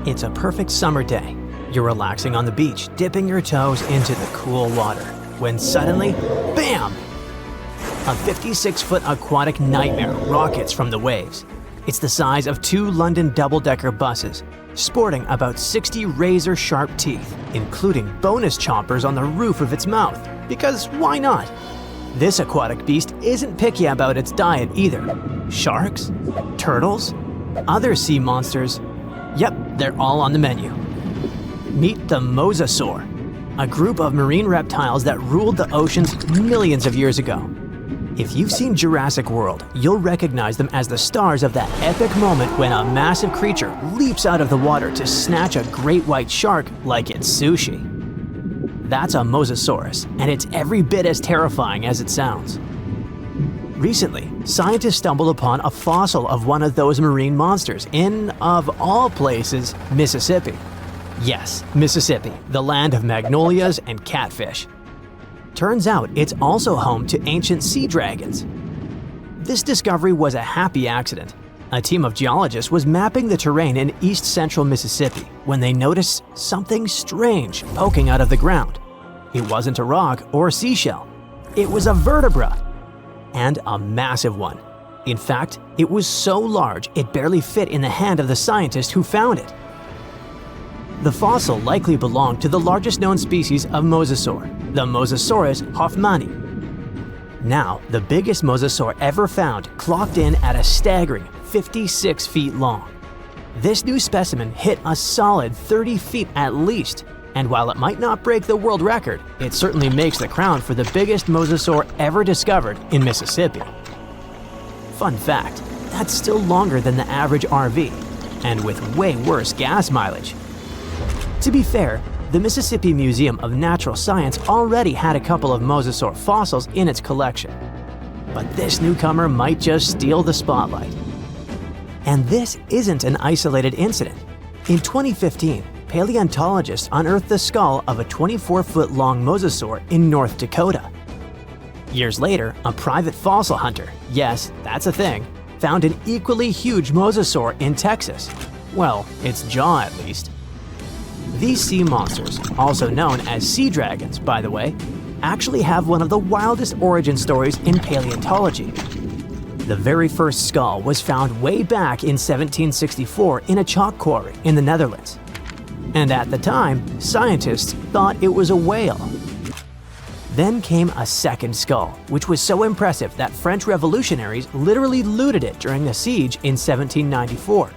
It's a perfect summer day. You're relaxing on the beach, dipping your toes into the cool water, when suddenly, bam! A 56-foot aquatic nightmare rockets from the waves. It's the size of 2 London double-decker buses, sporting about 60 razor-sharp teeth, including bonus chompers on the roof of its mouth, because why not? This aquatic beast isn't picky about its diet either. Sharks? Turtles? Other sea monsters? Yep, they're all on the menu. Meet the mosasaur, a group of marine reptiles that ruled the oceans millions of years ago. If you've seen Jurassic World, you'll recognize them as the stars of that epic moment when a massive creature leaps out of the water to snatch a great white shark like it's sushi. That's a mosasaurus, and it's every bit as terrifying as it sounds. Recently, scientists stumbled upon a fossil of one of those marine monsters in, of all places, Mississippi. Yes, Mississippi, the land of magnolias and catfish. Turns out it's also home to ancient sea dragons. This discovery was a happy accident. A team of geologists was mapping the terrain in east-central Mississippi when they noticed something strange poking out of the ground. It wasn't a rock or seashell. It was a vertebra. And a massive one. In fact, it was so large it barely fit in the hand of the scientist who found it. The fossil likely belonged to the largest known species of mosasaur, the Mosasaurus hoffmanni. Now, the biggest mosasaur ever found clocked in at a staggering 56 feet long. This new specimen hit a solid 30 feet at least, and while it might not break the world record, it certainly makes the crown for the biggest mosasaur ever discovered in Mississippi. Fun fact, that's still longer than the average RV, and with way worse gas mileage. To be fair, the Mississippi Museum of Natural Science already had a couple of mosasaur fossils in its collection. But this newcomer might just steal the spotlight. And this isn't an isolated incident. In 2015, paleontologists unearthed the skull of a 24-foot-long mosasaur in North Dakota. Years later, a private fossil hunter, yes, that's a thing, found an equally huge mosasaur in Texas. Well, its jaw at least. These sea monsters, also known as sea dragons, by the way, actually have one of the wildest origin stories in paleontology. The very first skull was found way back in 1764 in a chalk quarry in the Netherlands. And at the time, scientists thought it was a whale. Then came a second skull, which was so impressive that French revolutionaries literally looted it during the siege in 1794.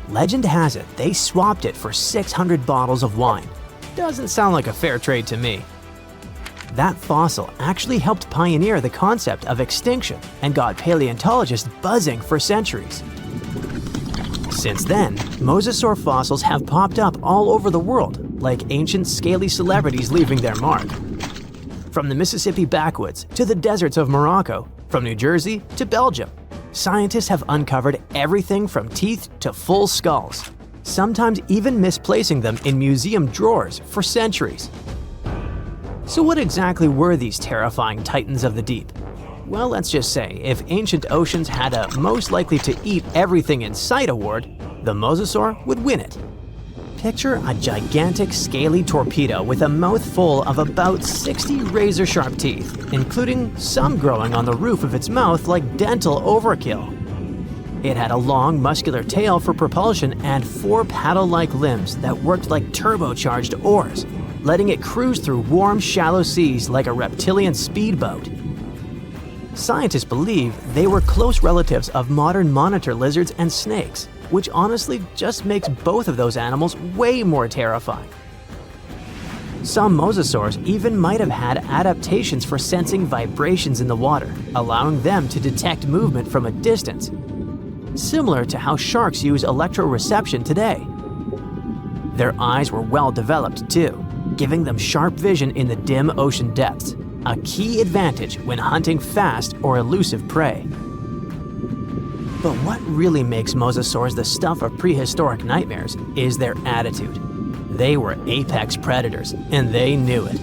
Legend has it they swapped it for 600 bottles of wine. Doesn't sound like a fair trade to me. That fossil actually helped pioneer the concept of extinction and got paleontologists buzzing for centuries. Since then, mosasaur fossils have popped up all over the world, like ancient scaly celebrities leaving their mark. From the Mississippi backwoods to the deserts of Morocco, from New Jersey to Belgium, scientists have uncovered everything from teeth to full skulls, sometimes even misplacing them in museum drawers for centuries. So what exactly were these terrifying titans of the deep? Well, let's just say, if ancient oceans had a most likely to eat everything in sight award, the mosasaur would win it. Picture a gigantic scaly torpedo with a mouth full of about 60 razor-sharp teeth, including some growing on the roof of its mouth like dental overkill. It had a long, muscular tail for propulsion and 4 paddle-like limbs that worked like turbocharged oars, letting it cruise through warm, shallow seas like a reptilian speedboat. Scientists believe they were close relatives of modern monitor lizards and snakes, which honestly just makes both of those animals way more terrifying. Some mosasaurs even might have had adaptations for sensing vibrations in the water, allowing them to detect movement from a distance, similar to how sharks use electroreception today. Their eyes were well developed too, giving them sharp vision in the dim ocean depths, a key advantage when hunting fast or elusive prey. But what really makes mosasaurs the stuff of prehistoric nightmares is their attitude. They were apex predators, and they knew it.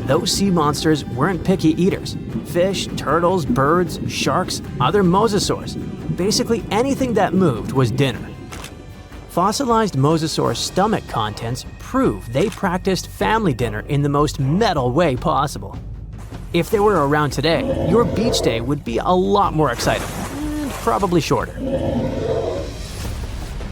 Those sea monsters weren't picky eaters. Fish, turtles, birds, sharks, other mosasaurs. Basically anything that moved was dinner. Fossilized mosasaur stomach contents prove they practiced family dinner in the most metal way possible. If they were around today, your beach day would be a lot more exciting, and probably shorter.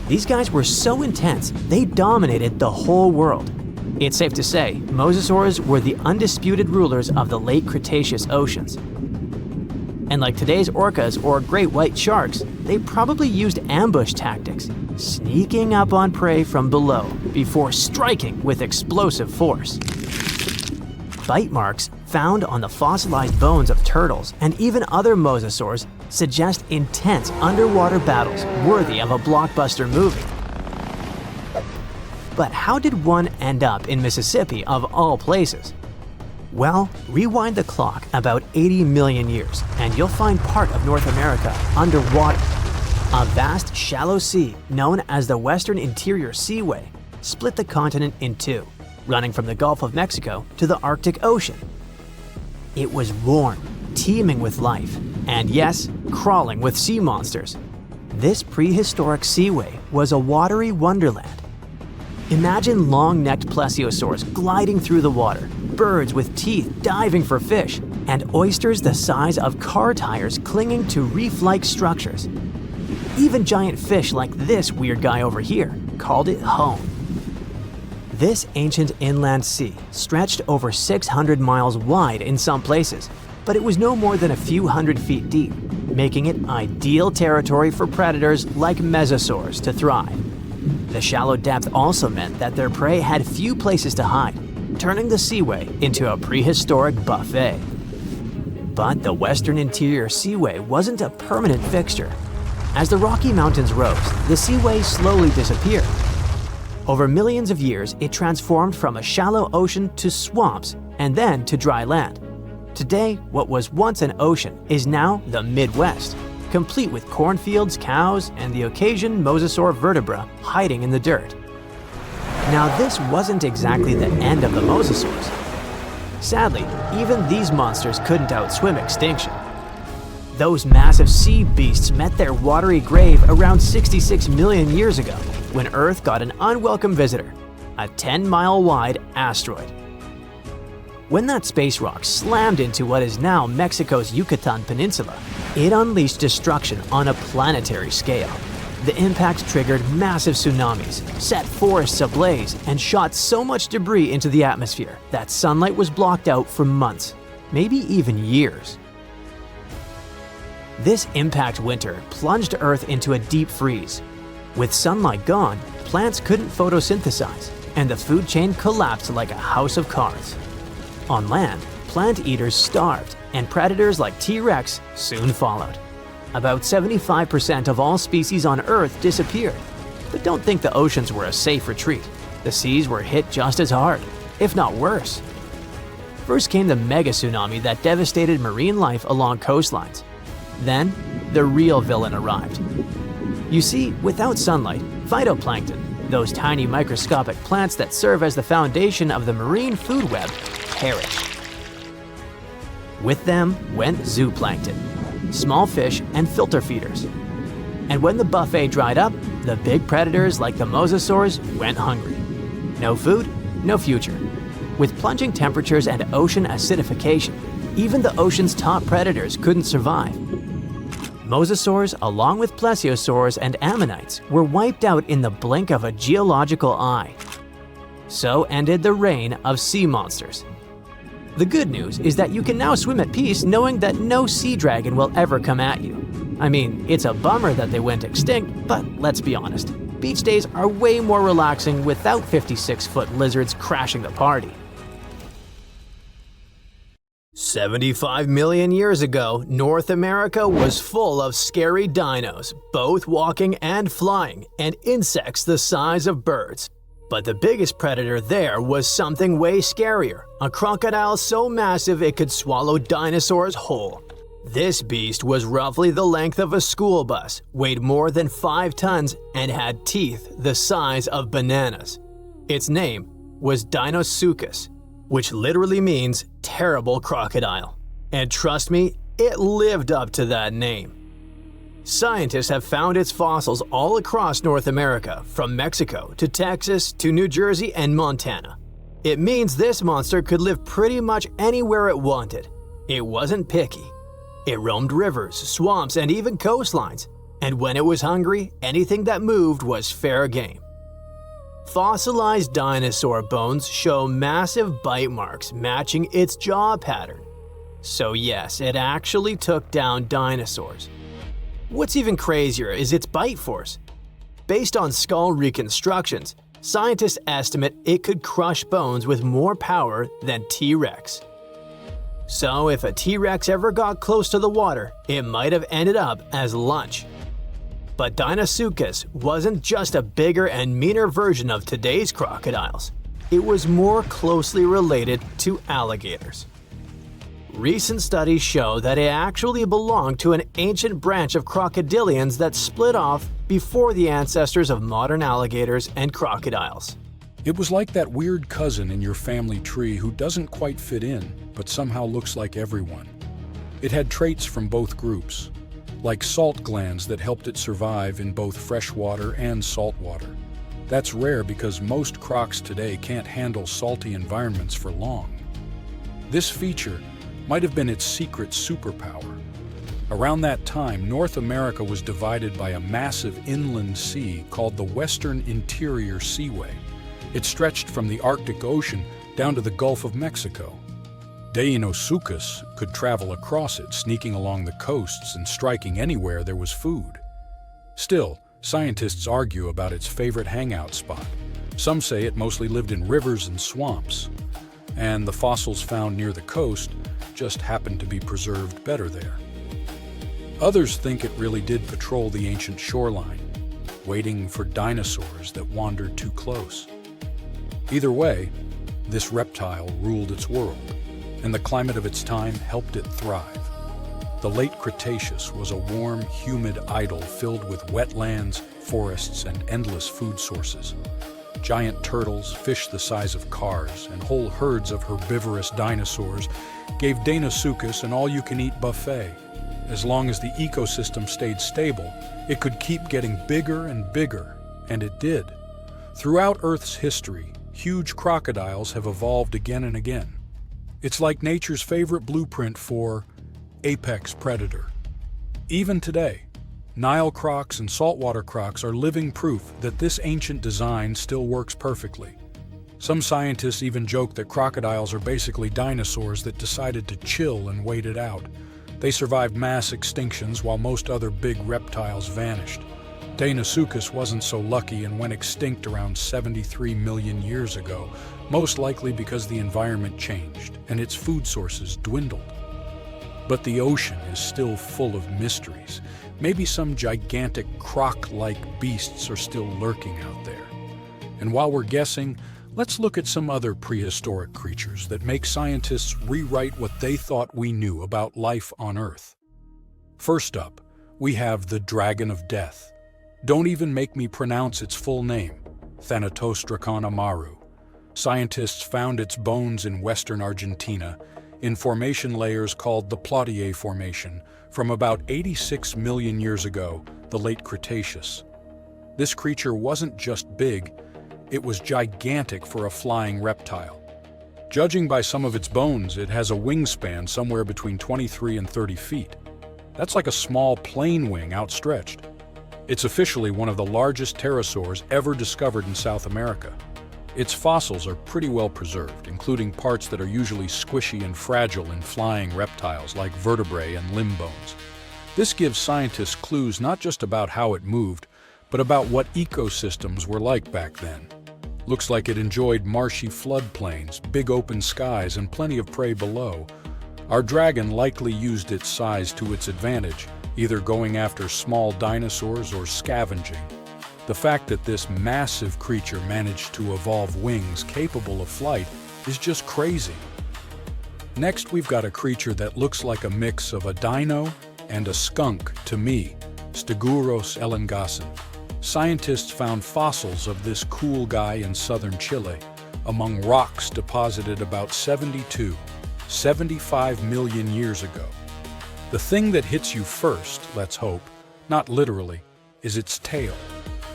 These guys were so intense, they dominated the whole world. It's safe to say, mosasaurs were the undisputed rulers of the late Cretaceous oceans. And like today's orcas or great white sharks, they probably used ambush tactics, sneaking up on prey from below before striking with explosive force. Bite marks found on the fossilized bones of turtles and even other mosasaurs suggest intense underwater battles worthy of a blockbuster movie. But how did one end up in Mississippi of all places? Well, rewind the clock about 80 million years and you'll find part of North America underwater. A vast shallow sea known as the Western Interior Seaway split the continent in two, running from the Gulf of Mexico to the Arctic Ocean. It was warm, teeming with life, and yes, crawling with sea monsters. This prehistoric seaway was a watery wonderland. Imagine long-necked plesiosaurs gliding through the water, birds with teeth diving for fish, and oysters the size of car tires clinging to reef-like structures. Even giant fish like this weird guy over here called it home. This ancient inland sea stretched over 600 miles wide in some places, but it was no more than a few hundred feet deep, making it ideal territory for predators like mesosaurs to thrive. The shallow depth also meant that their prey had few places to hide, turning the seaway into a prehistoric buffet. But the Western Interior Seaway wasn't a permanent fixture. As the Rocky Mountains rose, the seaway slowly disappeared. Over millions of years, it transformed from a shallow ocean to swamps and then to dry land. Today, what was once an ocean is now the Midwest, complete with cornfields, cows, and the occasion mosasaur vertebra hiding in the dirt. Now, this wasn't exactly the end of the mosasaurs. Sadly, even these monsters couldn't outswim extinction. Those massive sea beasts met their watery grave around 66 million years ago, when Earth got an unwelcome visitor, a 10-mile-wide asteroid. When that space rock slammed into what is now Mexico's Yucatan Peninsula, it unleashed destruction on a planetary scale. The impact triggered massive tsunamis, set forests ablaze, and shot so much debris into the atmosphere that sunlight was blocked out for months, maybe even years. This impact winter plunged Earth into a deep freeze. With sunlight gone, plants couldn't photosynthesize, and the food chain collapsed like a house of cards. On land, plant eaters starved, and predators like T-Rex soon followed. About 75% of all species on Earth disappeared. But don't think the oceans were a safe retreat. The seas were hit just as hard, if not worse. First came the mega tsunami that devastated marine life along coastlines. Then, the real villain arrived. You see, without sunlight, phytoplankton, those tiny microscopic plants that serve as the foundation of the marine food web, perished. With them went zooplankton, small fish and filter feeders. And when the buffet dried up, the big predators like the mosasaurs went hungry. No food, no future. With plunging temperatures and ocean acidification, even the ocean's top predators couldn't survive. Mosasaurs, along with plesiosaurs and ammonites, were wiped out in the blink of a geological eye. So ended the reign of sea monsters. The good news is that you can now swim at peace knowing that no sea dragon will ever come at you. I mean, it's a bummer that they went extinct, but let's be honest, beach days are way more relaxing without 56-foot lizards crashing the party. 75 million years ago, North America was full of scary dinos, both walking and flying, and insects the size of birds. But the biggest predator there was something way scarier, a crocodile so massive it could swallow dinosaurs whole. This beast was roughly the length of a school bus, weighed more than 5 tons, and had teeth the size of bananas. Its name was Deinosuchus, which literally means terrible crocodile. And trust me, it lived up to that name. Scientists have found its fossils all across North America, from Mexico to Texas to New Jersey and Montana. It means this monster could live pretty much anywhere it wanted. It wasn't picky. It roamed rivers, swamps, and even coastlines, and when it was hungry, anything that moved was fair game. Fossilized dinosaur bones show massive bite marks matching its jaw pattern. So yes, it actually took down dinosaurs. What's even crazier is its bite force. Based on skull reconstructions, scientists estimate it could crush bones with more power than T-Rex. So if a T-Rex ever got close to the water, it might have ended up as lunch. But Deinosuchus wasn't just a bigger and meaner version of today's crocodiles. It was more closely related to alligators. Recent studies show that it actually belonged to an ancient branch of crocodilians that split off before the ancestors of modern alligators and crocodiles. It was like that weird cousin in your family tree who doesn't quite fit in, but somehow looks like everyone. It had traits from both groups, like salt glands that helped it survive in both freshwater and saltwater. That's rare because most crocs today can't handle salty environments for long. This feature might have been its secret superpower. Around that time, North America was divided by a massive inland sea called the Western Interior Seaway. It stretched from the Arctic Ocean down to the Gulf of Mexico. Deinosuchus could travel across it, sneaking along the coasts and striking anywhere there was food. Still, scientists argue about its favorite hangout spot. Some say it mostly lived in rivers and swamps, and the fossils found near the coast just happened to be preserved better there. Others think it really did patrol the ancient shoreline, waiting for dinosaurs that wandered too close. Either way, this reptile ruled its world, and the climate of its time helped it thrive. The late Cretaceous was a warm, humid idyll filled with wetlands, forests, and endless food sources. Giant turtles, fish the size of cars, and whole herds of herbivorous dinosaurs gave Deinosuchus an all-you-can-eat buffet. As long as the ecosystem stayed stable, it could keep getting bigger and bigger, and it did. Throughout Earth's history, huge crocodiles have evolved again and again. It's like nature's favorite blueprint for apex predator. Even today, Nile crocs and saltwater crocs are living proof that this ancient design still works perfectly. Some scientists even joke that crocodiles are basically dinosaurs that decided to chill and wait it out. They survived mass extinctions while most other big reptiles vanished. Deinosuchus wasn't so lucky and went extinct around 73 million years ago, most likely because the environment changed and its food sources dwindled. But the ocean is still full of mysteries. Maybe some gigantic croc-like beasts are still lurking out there. And while we're guessing, let's look at some other prehistoric creatures that make scientists rewrite what they thought we knew about life on Earth. First up, we have the Dragon of Death. Don't even make me pronounce its full name, Thanatosdracon amaru. Scientists found its bones in western Argentina, in formation layers called the Plotier Formation, from about 86 million years ago, the late Cretaceous. This creature wasn't just big, it was gigantic for a flying reptile. Judging by some of its bones, it has a wingspan somewhere between 23 and 30 feet. That's like a small plane wing outstretched. It's officially one of the largest pterosaurs ever discovered in South America. Its fossils are pretty well preserved, including parts that are usually squishy and fragile in flying reptiles like vertebrae and limb bones. This gives scientists clues not just about how it moved, but about what ecosystems were like back then. Looks like it enjoyed marshy floodplains, big open skies, and plenty of prey below. Our dragon likely used its size to its advantage, either going after small dinosaurs or scavenging. The fact that this massive creature managed to evolve wings capable of flight is just crazy. Next, we've got a creature that looks like a mix of a dino and a skunk to me, Stegosaurus elengasin. Scientists found fossils of this cool guy in southern Chile among rocks deposited about 75 million years ago. The thing that hits you first, let's hope, not literally, is its tail.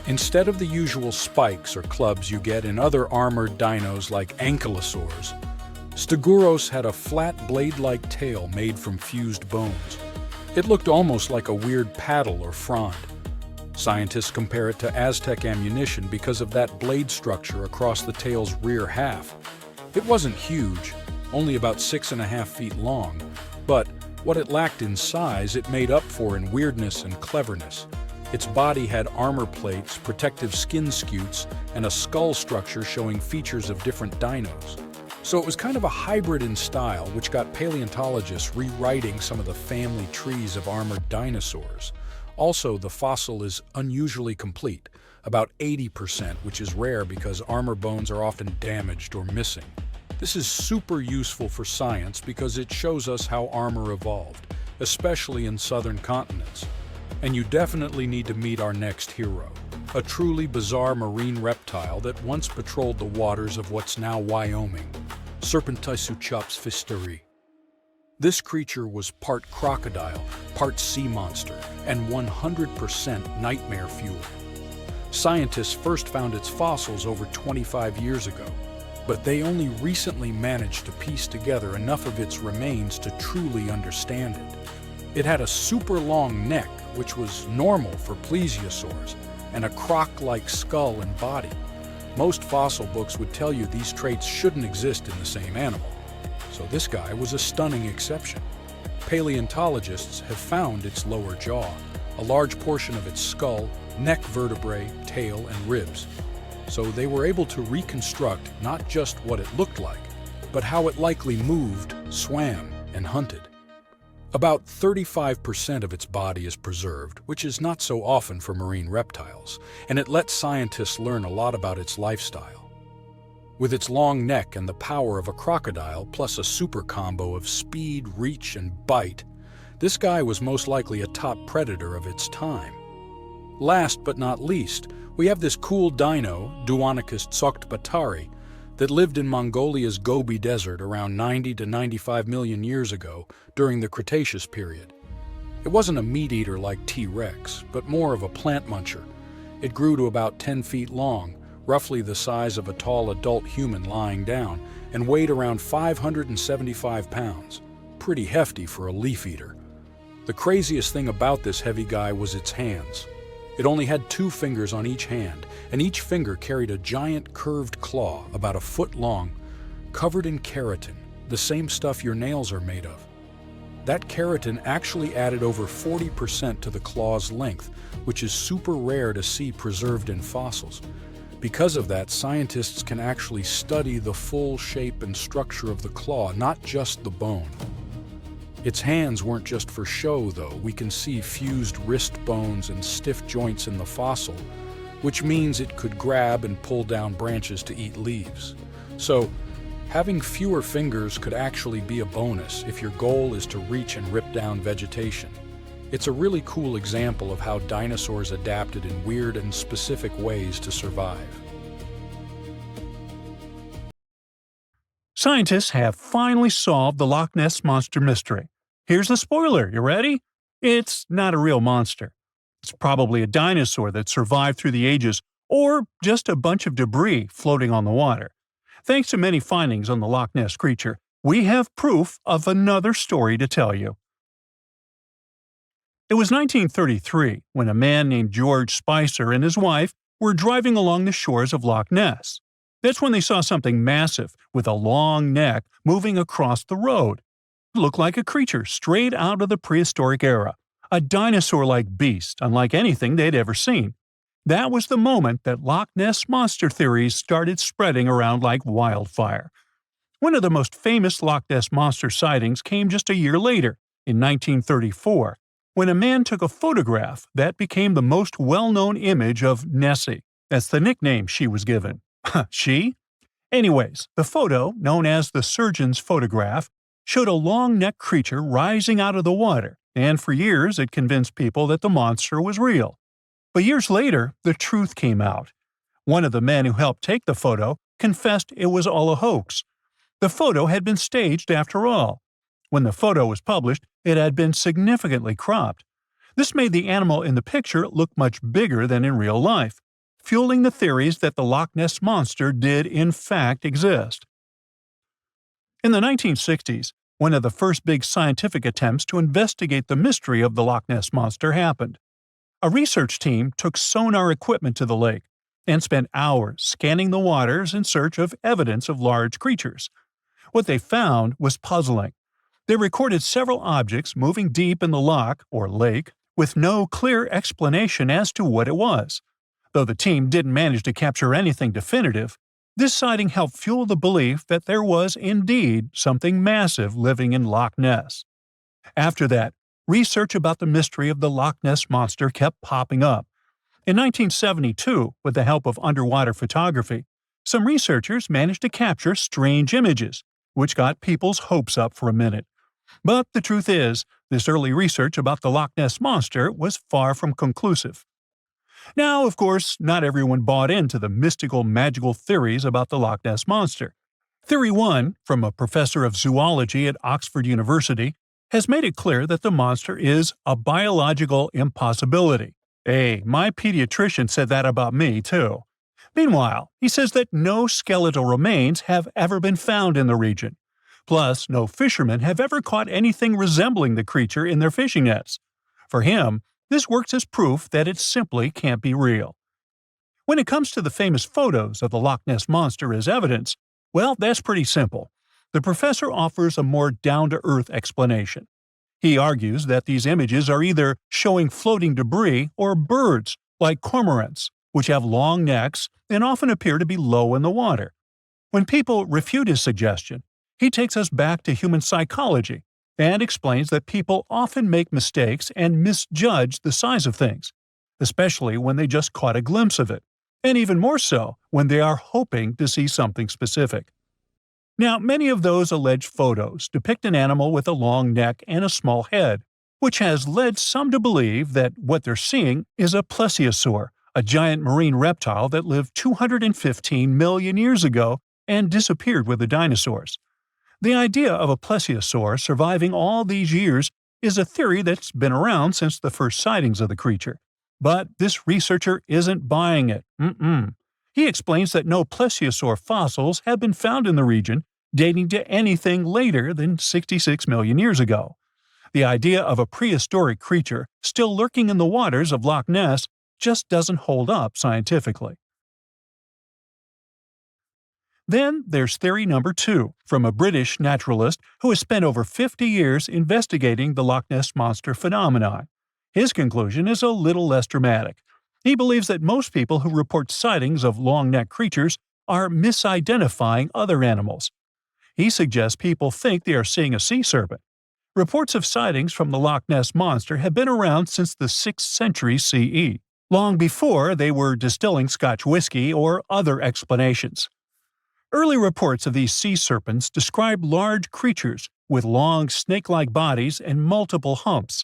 Instead of the usual spikes or clubs you get in other armored dinos like ankylosaurs, Stegosaurus had a flat blade-like tail made from fused bones. It looked almost like a weird paddle or frond. Scientists compare it to Aztec ammunition because of that blade structure across the tail's rear half. It wasn't huge, only about 6.5 feet long, but what it lacked in size it made up for in weirdness and cleverness. Its body had armor plates, protective skin scutes, and a skull structure showing features of different dinos. So it was kind of a hybrid in style, which got paleontologists rewriting some of the family trees of armored dinosaurs. Also, the fossil is unusually complete, about 80%, which is rare because armor bones are often damaged or missing. This is super useful for science because it shows us how armor evolved, especially in southern continents. And you definitely need to meet our next hero, a truly bizarre marine reptile that once patrolled the waters of what's now Wyoming, Serpentisuchops fisteri. This creature was part crocodile, part sea monster, and 100% nightmare fuel. Scientists first found its fossils over 25 years ago, but they only recently managed to piece together enough of its remains to truly understand it. It had a super long neck, which was normal for plesiosaurs, and a croc-like skull and body. Most fossil books would tell you these traits shouldn't exist in the same animal. So this guy was a stunning exception. Paleontologists have found its lower jaw, a large portion of its skull, neck vertebrae, tail, and ribs. So they were able to reconstruct not just what it looked like, but how it likely moved, swam, and hunted. About 35% of its body is preserved, which is not so often for marine reptiles, and it lets scientists learn a lot about its lifestyle. With its long neck and the power of a crocodile, plus a super combo of speed, reach, and bite, this guy was most likely a top predator of its time. Last but not least, we have this cool dino, Duonicus tsokhtbatari, that lived in Mongolia's Gobi Desert around 90 to 95 million years ago during the Cretaceous period. It wasn't a meat-eater like T-Rex, but more of a plant muncher. It grew to about 10 feet long, roughly the size of a tall adult human lying down, and weighed around 575 pounds. Pretty hefty for a leaf-eater. The craziest thing about this heavy guy was its hands. It only had 2 fingers on each hand, and each finger carried a giant curved claw about a foot long, covered in keratin, the same stuff your nails are made of. That keratin actually added over 40% to the claw's length, which is super rare to see preserved in fossils. Because of that, scientists can actually study the full shape and structure of the claw, not just the bone. Its hands weren't just for show, though. We can see fused wrist bones and stiff joints in the fossil, which means it could grab and pull down branches to eat leaves. So, having fewer fingers could actually be a bonus if your goal is to reach and rip down vegetation. It's a really cool example of how dinosaurs adapted in weird and specific ways to survive. Scientists have finally solved the Loch Ness Monster mystery. Here's the spoiler, you ready? It's not a real monster. It's probably a dinosaur that survived through the ages, or just a bunch of debris floating on the water. Thanks to many findings on the Loch Ness creature, we have proof of another story to tell you. It was 1933 when a man named George Spicer and his wife were driving along the shores of Loch Ness. That's when they saw something massive with a long neck moving across the road. It looked like a creature straight out of the prehistoric era, a dinosaur-like beast unlike anything they'd ever seen. That was the moment that Loch Ness monster theories started spreading around like wildfire. One of the most famous Loch Ness monster sightings came just a year later, in 1934, when a man took a photograph that became the most well-known image of Nessie. That's the nickname she was given. She? Anyways, the photo, known as the surgeon's photograph, showed a long-necked creature rising out of the water, and for years it convinced people that the monster was real. But years later, the truth came out. One of the men who helped take the photo confessed it was all a hoax. The photo had been staged after all. When the photo was published, it had been significantly cropped. This made the animal in the picture look much bigger than in real life, fueling the theories that the Loch Ness Monster did in fact exist. In the 1960s, one of the first big scientific attempts to investigate the mystery of the Loch Ness Monster happened. A research team took sonar equipment to the lake and spent hours scanning the waters in search of evidence of large creatures. What they found was puzzling. They recorded several objects moving deep in the loch, or lake, with no clear explanation as to what it was. Though the team didn't manage to capture anything definitive, this sighting helped fuel the belief that there was indeed something massive living in Loch Ness. After that, research about the mystery of the Loch Ness Monster kept popping up. In 1972, with the help of underwater photography, some researchers managed to capture strange images, which got people's hopes up for a minute. But the truth is, this early research about the Loch Ness Monster was far from conclusive. Now, of course, not everyone bought into the mystical, magical theories about the Loch Ness Monster. Theory 1, from a professor of zoology at Oxford University, has made it clear that the monster is a biological impossibility. Hey, my pediatrician said that about me, too. Meanwhile, he says that no skeletal remains have ever been found in the region. Plus, no fishermen have ever caught anything resembling the creature in their fishing nets. For him, this works as proof that it simply can't be real. When it comes to the famous photos of the Loch Ness Monster as evidence, well, that's pretty simple. The professor offers a more down-to-earth explanation. He argues that these images are either showing floating debris or birds, like cormorants, which have long necks and often appear to be low in the water. When people refute his suggestion, he takes us back to human psychology and explains that people often make mistakes and misjudge the size of things, especially when they just caught a glimpse of it, and even more so when they are hoping to see something specific. Now, many of those alleged photos depict an animal with a long neck and a small head, which has led some to believe that what they're seeing is a plesiosaur, a giant marine reptile that lived 215 million years ago and disappeared with the dinosaurs. The idea of a plesiosaur surviving all these years is a theory that's been around since the first sightings of the creature. But this researcher isn't buying it. He explains that no plesiosaur fossils have been found in the region dating to anything later than 66 million years ago. The idea of a prehistoric creature still lurking in the waters of Loch Ness just doesn't hold up scientifically. Then there's theory number 2, from a British naturalist who has spent over 50 years investigating the Loch Ness Monster phenomenon. His conclusion is a little less dramatic. He believes that most people who report sightings of long-necked creatures are misidentifying other animals. He suggests people think they are seeing a sea serpent. Reports of sightings from the Loch Ness Monster have been around since the 6th century CE, long before they were distilling Scotch whiskey or other explanations. Early reports of these sea serpents describe large creatures with long snake-like bodies and multiple humps.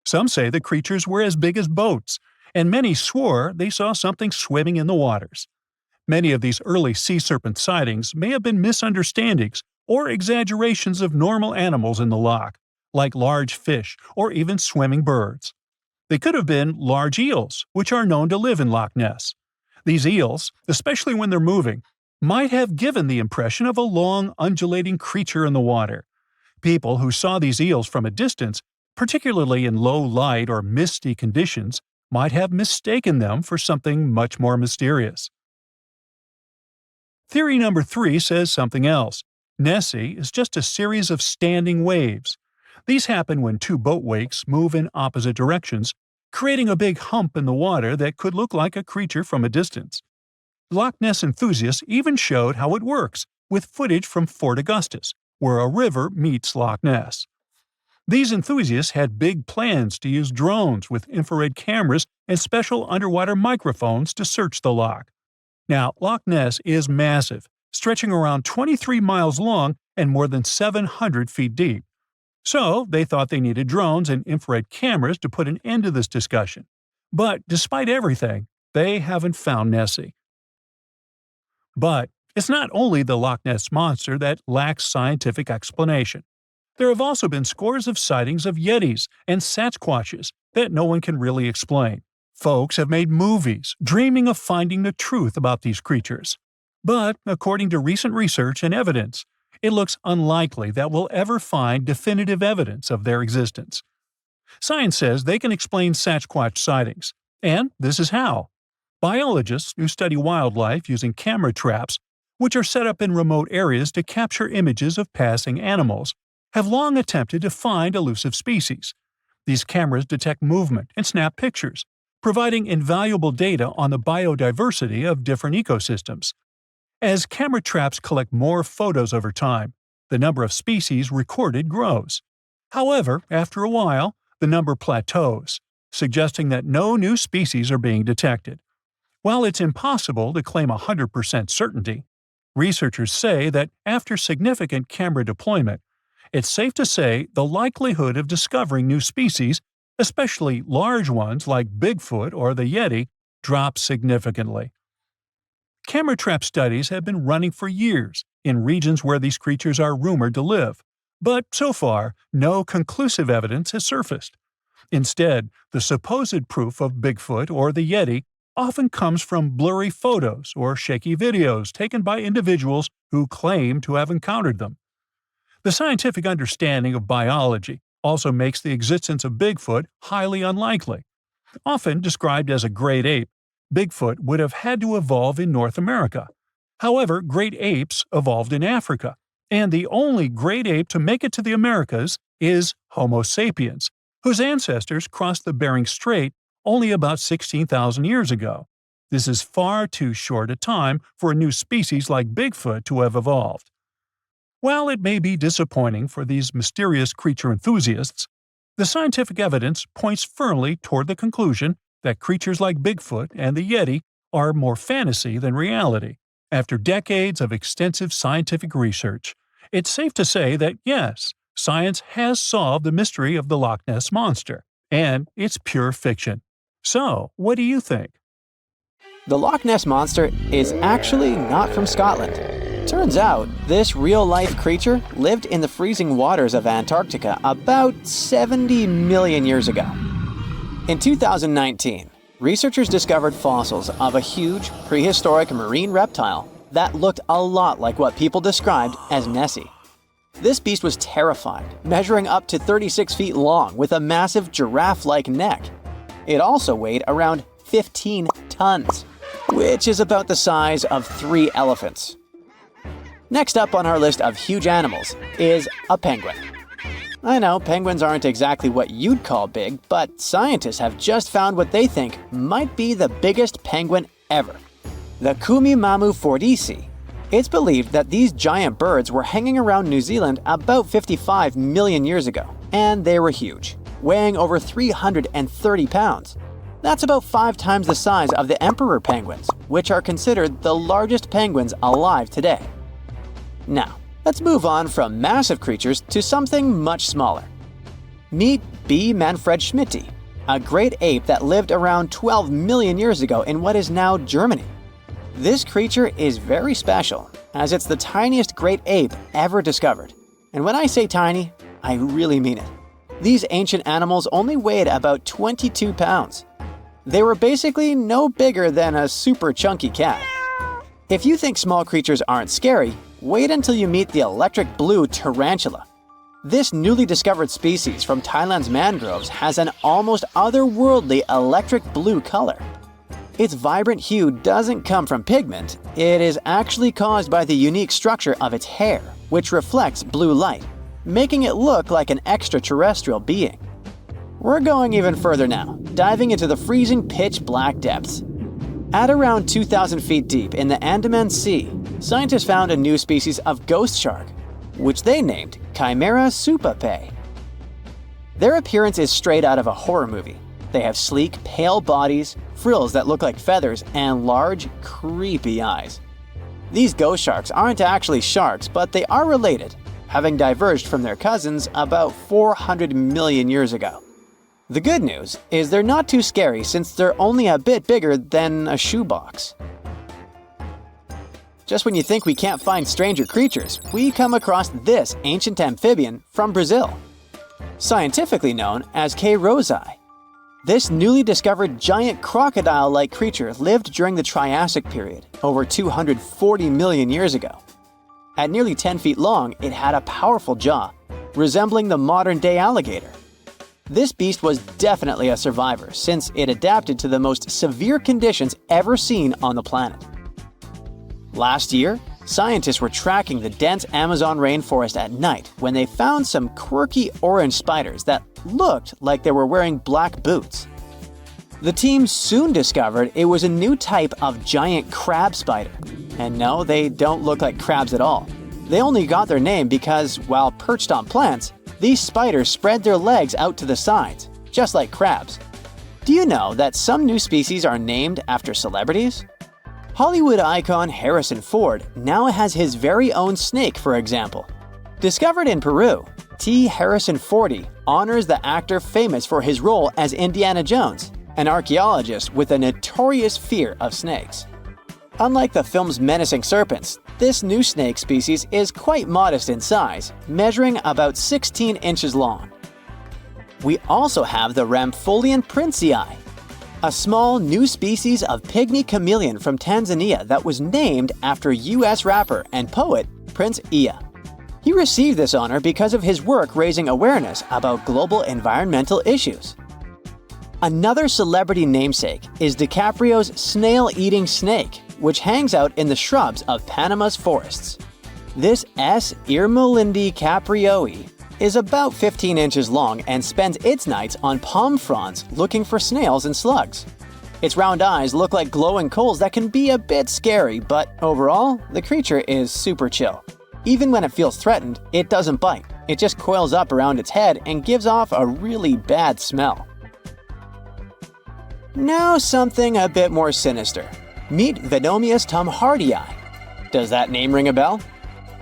Some say the creatures were as big as boats, and many swore they saw something swimming in the waters. Many of these early sea serpent sightings may have been misunderstandings or exaggerations of normal animals in the loch, like large fish or even swimming birds. They could have been large eels, which are known to live in Loch Ness. These eels, especially when they're moving, might have given the impression of a long, undulating creature in the water. People who saw these eels from a distance, particularly in low light or misty conditions, might have mistaken them for something much more mysterious. Theory number 3 says something else. Nessie is just a series of standing waves. These happen when two boat wakes move in opposite directions, creating a big hump in the water that could look like a creature from a distance. Loch Ness enthusiasts even showed how it works, with footage from Fort Augustus, where a river meets Loch Ness. These enthusiasts had big plans to use drones with infrared cameras and special underwater microphones to search the loch. Now, Loch Ness is massive, stretching around 23 miles long and more than 700 feet deep. So, they thought they needed drones and infrared cameras to put an end to this discussion. But despite everything, they haven't found Nessie. But it's not only the Loch Ness Monster that lacks scientific explanation. There have also been scores of sightings of yetis and Sasquatches, that no one can really explain. Folks have made movies, dreaming of finding the truth about these creatures. But, according to recent research and evidence, it looks unlikely that we'll ever find definitive evidence of their existence. Science says they can explain Sasquatch sightings, and this is how. Biologists who study wildlife using camera traps, which are set up in remote areas to capture images of passing animals, have long attempted to find elusive species. These cameras detect movement and snap pictures, providing invaluable data on the biodiversity of different ecosystems. As camera traps collect more photos over time, the number of species recorded grows. However, after a while, the number plateaus, suggesting that no new species are being detected. While it's impossible to claim 100% certainty, researchers say that after significant camera deployment, it's safe to say the likelihood of discovering new species, especially large ones like Bigfoot or the Yeti, drops significantly. Camera trap studies have been running for years in regions where these creatures are rumored to live, but so far, no conclusive evidence has surfaced. Instead, the supposed proof of Bigfoot or the Yeti often comes from blurry photos or shaky videos taken by individuals who claim to have encountered them. The scientific understanding of biology also makes the existence of Bigfoot highly unlikely. Often described as a great ape, Bigfoot would have had to evolve in North America. However, great apes evolved in Africa, and the only great ape to make it to the Americas is Homo sapiens, whose ancestors crossed the Bering Strait only about 16,000 years ago. This is far too short a time for a new species like Bigfoot to have evolved. While it may be disappointing for these mysterious creature enthusiasts, the scientific evidence points firmly toward the conclusion that creatures like Bigfoot and the Yeti are more fantasy than reality. After decades of extensive scientific research, it's safe to say that yes, science has solved the mystery of the Loch Ness Monster, and it's pure fiction. So, what do you think? The Loch Ness Monster is actually not from Scotland. Turns out, this real-life creature lived in the freezing waters of Antarctica about 70 million years ago. In 2019, researchers discovered fossils of a huge, prehistoric marine reptile that looked a lot like what people described as Nessie. This beast was terrifying, measuring up to 36 feet long with a massive giraffe-like neck. It also weighed around 15 tons, which is about the size of 3 elephants. Next up on our list of huge animals is a penguin. I know penguins aren't exactly what you'd call big, but scientists have just found what they think might be the biggest penguin ever, the Kumimamu fordyce. It's believed that these giant birds were hanging around New Zealand about 55 million years ago, and they were huge, weighing over 330 pounds. That's about 5 times the size of the emperor penguins, which are considered the largest penguins alive today. Now, let's move on from massive creatures to something much smaller. Meet B. manfredschmidti, a great ape that lived around 12 million years ago in what is now Germany. This creature is very special, as it's the tiniest great ape ever discovered. And when I say tiny, I really mean it. These ancient animals only weighed about 22 pounds. They were basically no bigger than a super chunky cat. If you think small creatures aren't scary, wait until you meet the electric blue tarantula. This newly discovered species from Thailand's mangroves has an almost otherworldly electric blue color. Its vibrant hue doesn't come from pigment, it is actually caused by the unique structure of its hair, which reflects blue light, making it look like an extraterrestrial being. We're going even further now, diving into the freezing pitch-black depths. At around 2,000 feet deep in the Andaman Sea, scientists found a new species of ghost shark, which they named Chimera supape. Their appearance is straight out of a horror movie. They have sleek, pale bodies, frills that look like feathers, and large, creepy eyes. These ghost sharks aren't actually sharks, but they are related, having diverged from their cousins about 400 million years ago. The good news is they're not too scary since they're only a bit bigger than a shoebox. Just when you think we can't find stranger creatures, we come across this ancient amphibian from Brazil. Scientifically known as K. rosae. This newly discovered giant crocodile-like creature lived during the Triassic period, over 240 million years ago. At nearly 10 feet long, it had a powerful jaw, resembling the modern-day alligator. This beast was definitely a survivor since it adapted to the most severe conditions ever seen on the planet. Last year, scientists were tracking the dense Amazon rainforest at night when they found some quirky orange spiders that looked like they were wearing black boots. The team soon discovered it was a new type of giant crab spider. And no, they don't look like crabs at all. They only got their name because, while perched on plants, these spiders spread their legs out to the sides, just like crabs. Do you know that some new species are named after celebrities? Hollywood icon Harrison Ford now has his very own snake, for example. Discovered in Peru, T. Harrison Fordy honors the actor famous for his role as Indiana Jones, an archaeologist with a notorious fear of snakes. Unlike the film's menacing serpents, this new snake species is quite modest in size, measuring about 16 inches long. We also have the Rampholion princei, a small new species of pygmy chameleon from Tanzania that was named after U.S. rapper and poet Prince Iya. He received this honor because of his work raising awareness about global environmental issues. Another celebrity namesake is DiCaprio's snail-eating snake, which hangs out in the shrubs of Panama's forests. This S. irmelindi caprioi is about 15 inches long and spends its nights on palm fronds looking for snails and slugs. Its round eyes look like glowing coals that can be a bit scary, but overall, the creature is super chill. Even when it feels threatened, it doesn't bite. It just coils up around its head and gives off a really bad smell. Now something a bit more sinister. Meet Venomius tomhardii. Does that name ring a bell?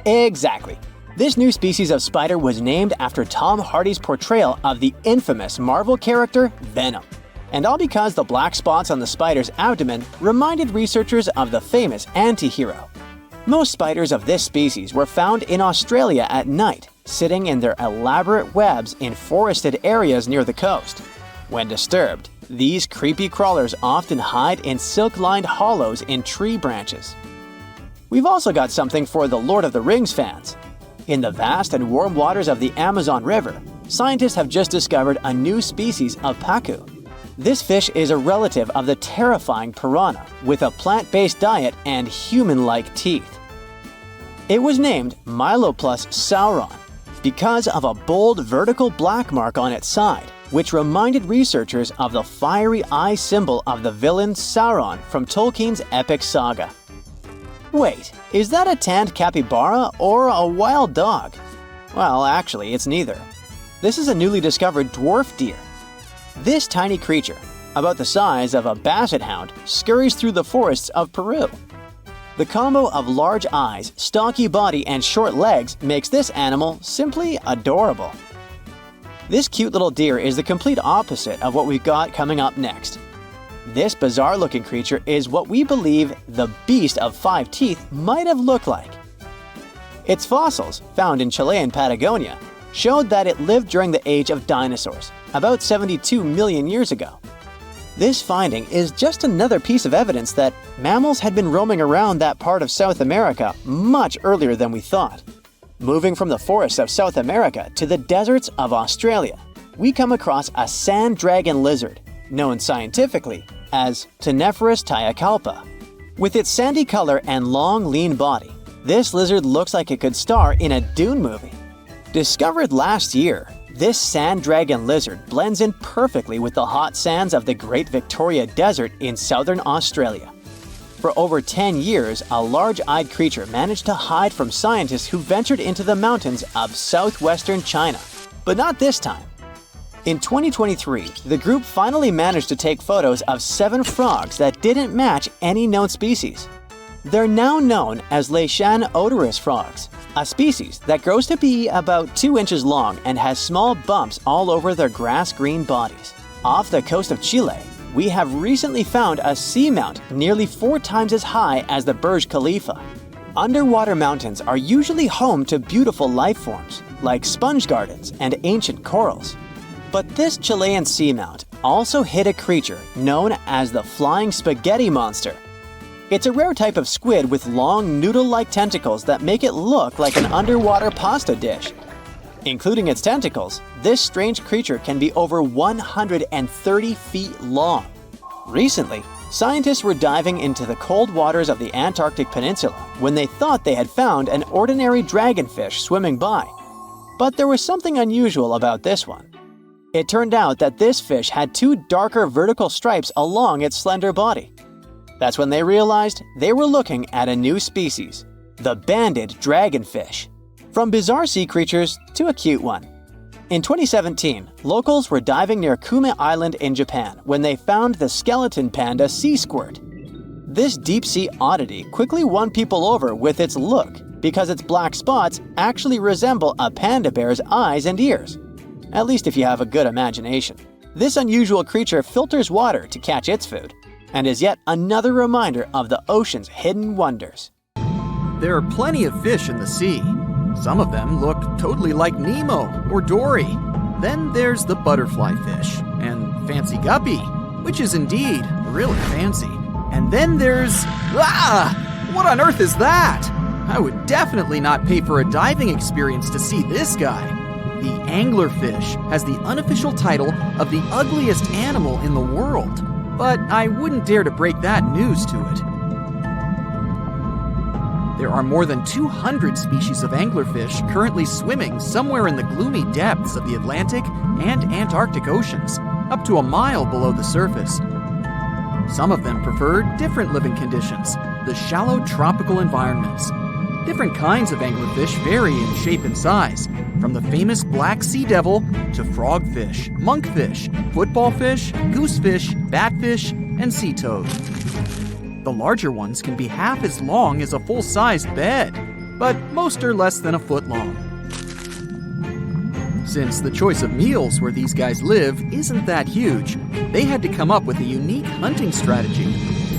Exactly. This new species of spider was named after Tom Hardy's portrayal of the infamous Marvel character Venom. And all because the black spots on the spider's abdomen reminded researchers of the famous anti-hero. Most spiders of this species were found in Australia at night, sitting in their elaborate webs in forested areas near the coast. When disturbed, these creepy crawlers often hide in silk-lined hollows in tree branches. We've also got something for the Lord of the Rings fans. In the vast and warm waters of the Amazon River, scientists have just discovered a new species of pacu. This fish is a relative of the terrifying piranha, with a plant-based diet and human-like teeth. It was named Myloplus sauron because of a bold vertical black mark on its side, which reminded researchers of the fiery eye symbol of the villain Sauron from Tolkien's epic saga. Wait, is that a tanned capybara or a wild dog? Well, actually, it's neither. This is a newly discovered dwarf deer. This tiny creature, about the size of a basset hound, scurries through the forests of Peru. The combo of large eyes, stocky body, and short legs makes this animal simply adorable. This cute little deer is the complete opposite of what we've got coming up next. This bizarre-looking creature is what we believe the beast of 5 teeth might have looked like. Its fossils, found in Chilean Patagonia, showed that it lived during the age of dinosaurs, about 72 million years ago. This finding is just another piece of evidence that mammals had been roaming around that part of South America much earlier than we thought. Moving from the forests of South America to the deserts of Australia, we come across a sand dragon lizard, known scientifically as Ctenophorus tayacalpa. With its sandy color and long, lean body, this lizard looks like it could star in a Dune movie. Discovered last year, this sand dragon lizard blends in perfectly with the hot sands of the Great Victoria Desert in southern Australia. For over 10 years, a large-eyed creature managed to hide from scientists who ventured into the mountains of southwestern China. But not this time. In 2023, the group finally managed to take photos of 7 frogs that didn't match any known species. They're now known as Leishan odorous frogs, a species that grows to be about 2 inches long and has small bumps all over their grass-green bodies. Off the coast of Chile, we have recently found a seamount nearly 4 times as high as the Burj Khalifa. Underwater mountains are usually home to beautiful life forms, like sponge gardens and ancient corals. But this Chilean seamount also hid a creature known as the flying spaghetti monster. It's a rare type of squid with long noodle-like tentacles that make it look like an underwater pasta dish. Including its tentacles, this strange creature can be over 130 feet long. Recently, scientists were diving into the cold waters of the Antarctic Peninsula when they thought they had found an ordinary dragonfish swimming by. But there was something unusual about this one. It turned out that this fish had two darker vertical stripes along its slender body. That's when they realized they were looking at a new species, the banded dragonfish. From bizarre sea creatures to a cute one. In 2017, locals were diving near Kume Island in Japan when they found the skeleton panda sea squirt. This deep-sea oddity quickly won people over with its look because its black spots actually resemble a panda bear's eyes and ears. At least if you have a good imagination. This unusual creature filters water to catch its food, and is yet another reminder of the ocean's hidden wonders. There are plenty of fish in the sea. Some of them look totally like Nemo or Dory. Then there's the butterfly fish and fancy guppy, which is indeed really fancy. And then there's... What on earth is that? I would definitely not pay for a diving experience to see this guy. The anglerfish has the unofficial title of the ugliest animal in the world. But I wouldn't dare to break that news to it. There are more than 200 species of anglerfish currently swimming somewhere in the gloomy depths of the Atlantic and Antarctic Oceans, up to a mile below the surface. Some of them prefer different living conditions, the shallow tropical environments. Different kinds of anglerfish vary in shape and size, from the famous black sea devil to frogfish, monkfish, footballfish, goosefish, batfish, and sea toad. The larger ones can be half as long as a full-sized bed, but most are less than a foot long. Since the choice of meals where these guys live isn't that huge, they had to come up with a unique hunting strategy.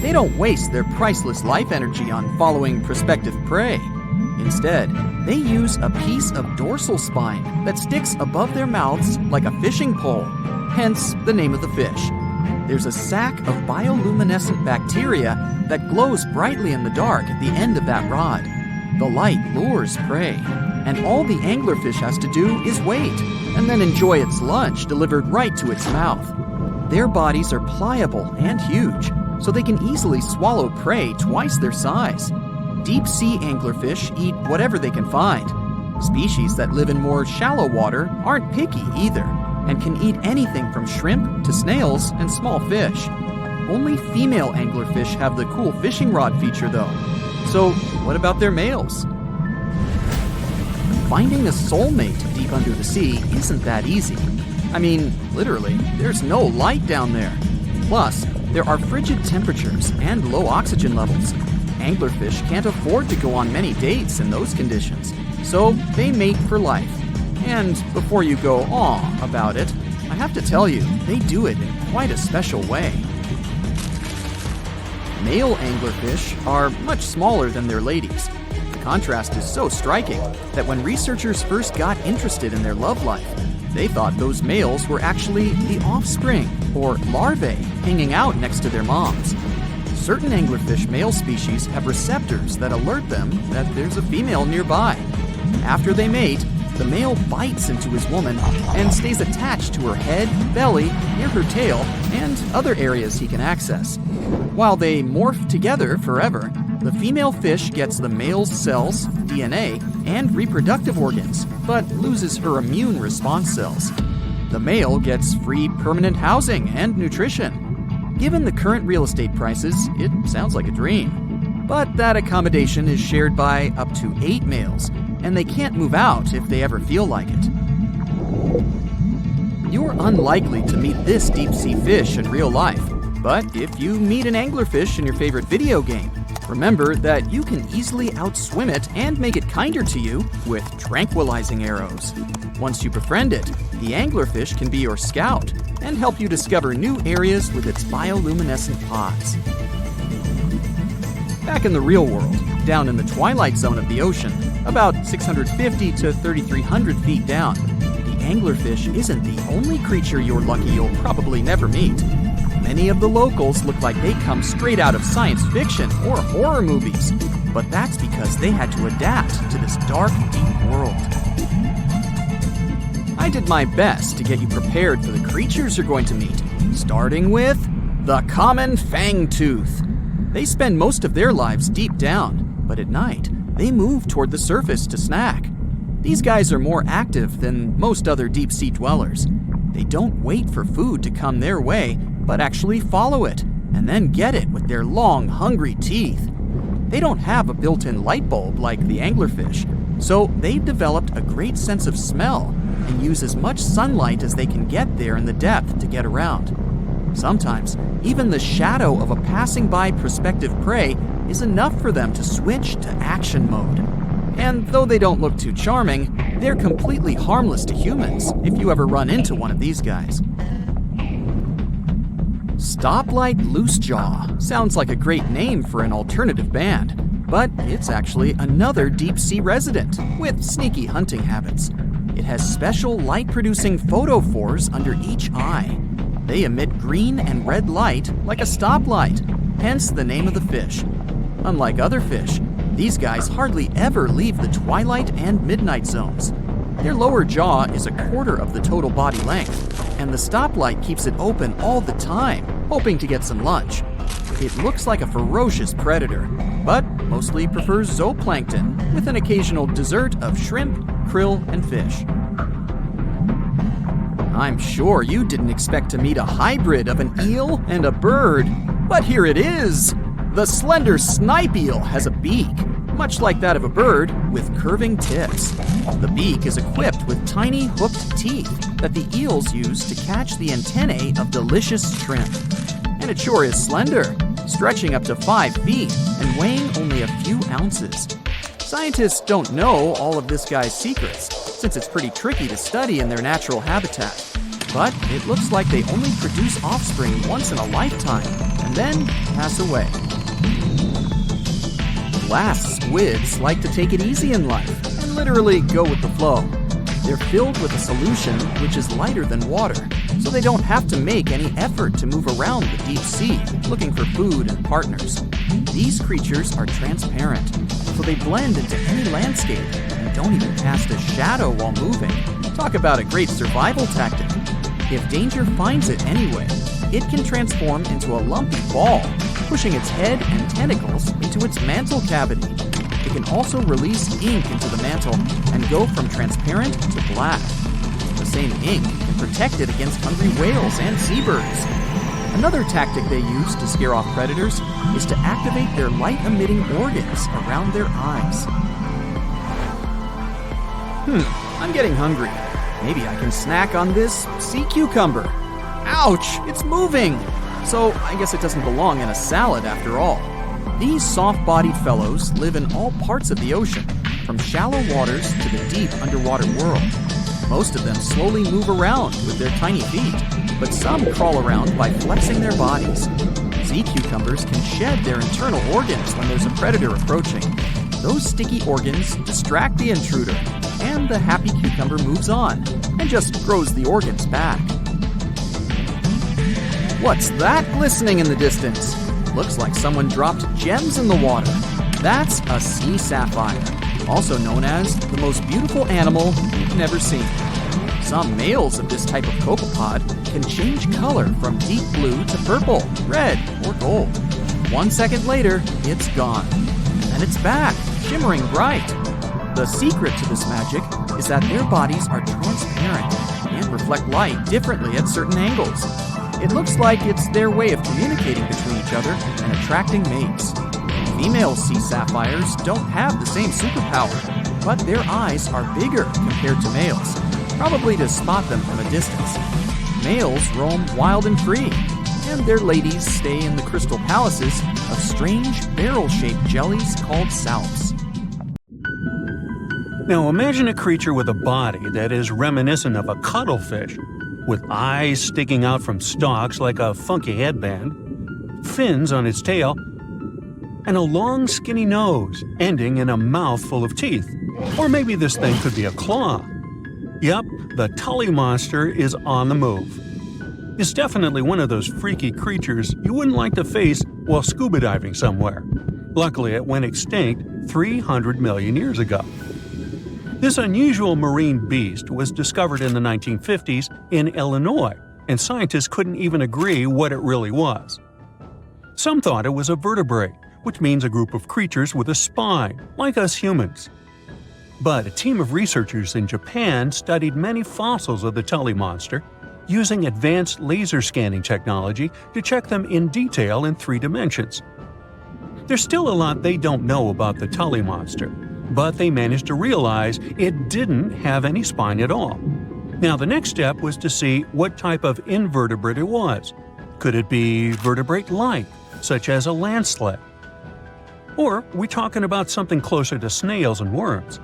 They don't waste their priceless life energy on following prospective prey. Instead, they use a piece of dorsal spine that sticks above their mouths like a fishing pole, hence the name of the fish. There's a sac of bioluminescent bacteria that glows brightly in the dark at the end of that rod. The light lures prey, and all the anglerfish has to do is wait, and then enjoy its lunch delivered right to its mouth. Their bodies are pliable and huge, so they can easily swallow prey twice their size. Deep-sea anglerfish eat whatever they can find. Species that live in more shallow water aren't picky either, and can eat anything from shrimp to snails and small fish. Only female anglerfish have the cool fishing rod feature though. So what about their males? Finding a soulmate deep under the sea isn't that easy. I mean, literally, there's no light down there. Plus, there are frigid temperatures and low oxygen levels. Anglerfish can't afford to go on many dates in those conditions, so they mate for life. And before you go aw about it, I have to tell you, they do it in quite a special way. Male anglerfish are much smaller than their ladies. The contrast is so striking that when researchers first got interested in their love life, they thought those males were actually the offspring, or larvae, hanging out next to their moms. Certain anglerfish male species have receptors that alert them that there's a female nearby. After they mate, the male bites into his woman and stays attached to her head, belly, near her tail, and other areas he can access. While they morph together forever, the female fish gets the male's cells, DNA, and reproductive organs, but loses her immune response cells. The male gets free permanent housing and nutrition. Given the current real estate prices, it sounds like a dream. But that accommodation is shared by up to 8 males, and they can't move out if they ever feel like it. You're unlikely to meet this deep-sea fish in real life, but if you meet an anglerfish in your favorite video game, remember that you can easily outswim it and make it kinder to you with tranquilizing arrows. Once you befriend it, the anglerfish can be your scout and help you discover new areas with its bioluminescent pods. Back in the real world, down in the twilight zone of the ocean, about 650 to 3,300 feet down, the anglerfish isn't the only creature you're lucky you'll probably never meet. Many of the locals look like they come straight out of science fiction or horror movies, but that's because they had to adapt to this dark, deep world. I did my best to get you prepared for the creatures you're going to meet, starting with the common fangtooth. They spend most of their lives deep down, but at night, they move toward the surface to snack. These guys are more active than most other deep-sea dwellers. They don't wait for food to come their way, but actually follow it, and then get it with their long, hungry teeth. They don't have a built-in light bulb like the anglerfish, so they've developed a great sense of smell and use as much sunlight as they can get there in the depth to get around. Sometimes, even the shadow of a passing by prospective prey is enough for them to switch to action mode. And though they don't look too charming, they're completely harmless to humans if you ever run into one of these guys. Stoplight Loosejaw sounds like a great name for an alternative band, but it's actually another deep-sea resident with sneaky hunting habits. It has special light-producing photophores under each eye. They emit green and red light like a stoplight, hence the name of the fish. Unlike other fish, these guys hardly ever leave the twilight and midnight zones. Their lower jaw is a quarter of the total body length, and the stoplight keeps it open all the time, hoping to get some lunch. It looks like a ferocious predator, but mostly prefers zooplankton with an occasional dessert of shrimp, krill, and fish. I'm sure you didn't expect to meet a hybrid of an eel and a bird, but here it is! The slender snipe eel has a beak, much like that of a bird, with curving tips. The beak is equipped with tiny hooked teeth that the eels use to catch the antennae of delicious shrimp. And it sure is slender, stretching up to 5 feet and weighing only a few ounces. Scientists don't know all of this guy's secrets, since it's pretty tricky to study in their natural habitat. But it looks like they only produce offspring once in a lifetime, and then pass away. Glass squids like to take it easy in life and literally go with the flow. They're filled with a solution which is lighter than water, so they don't have to make any effort to move around the deep sea looking for food and partners. These creatures are transparent, so they blend into any landscape and don't even cast a shadow while moving. Talk about a great survival tactic. If danger finds it anyway, it can transform into a lumpy ball, pushing its head and tentacles into its mantle cavity. It can also release ink into the mantle and go from transparent to black. The same ink can protect it against hungry whales and seabirds. Another tactic they use to scare off predators is to activate their light-emitting organs around their eyes. I'm getting hungry. Maybe I can snack on this sea cucumber. Ouch, it's moving! So I guess it doesn't belong in a salad after all. These soft-bodied fellows live in all parts of the ocean, from shallow waters to the deep underwater world. Most of them slowly move around with their tiny feet, but some crawl around by flexing their bodies. Sea cucumbers can shed their internal organs when there's a predator approaching. Those sticky organs distract the intruder, and the happy cucumber moves on and just grows the organs back. What's that glistening in the distance? Looks like someone dropped gems in the water. That's a sea sapphire, also known as the most beautiful animal you've never seen. Some males of this type of copepod can change color from deep blue to purple, red, or gold. 1 second later, it's gone. And it's back, shimmering bright. The secret to this magic is that their bodies are transparent and reflect light differently at certain angles. It looks like it's their way of communicating between each other and attracting mates. Female sea sapphires don't have the same superpower, but their eyes are bigger compared to males, probably to spot them from a distance. Males roam wild and free, and their ladies stay in the crystal palaces of strange barrel-shaped jellies called salps. Now imagine a creature with a body that is reminiscent of a cuttlefish, with eyes sticking out from stalks like a funky headband, fins on its tail, and a long skinny nose ending in a mouth full of teeth. Or maybe this thing could be a claw. Yup, the Tully monster is on the move. It's definitely one of those freaky creatures you wouldn't like to face while scuba diving somewhere. Luckily, it went extinct 300 million years ago. This unusual marine beast was discovered in the 1950s in Illinois, and scientists couldn't even agree what it really was. Some thought it was a vertebrate, which means a group of creatures with a spine, like us humans. But a team of researchers in Japan studied many fossils of the Tully monster, using advanced laser scanning technology to check them in detail in 3 dimensions. There's still a lot they don't know about the Tully monster, but they managed to realize it didn't have any spine at all. Now the next step was to see what type of invertebrate it was. Could it be vertebrate-like, such as a landslide? Or are we talking about something closer to snails and worms?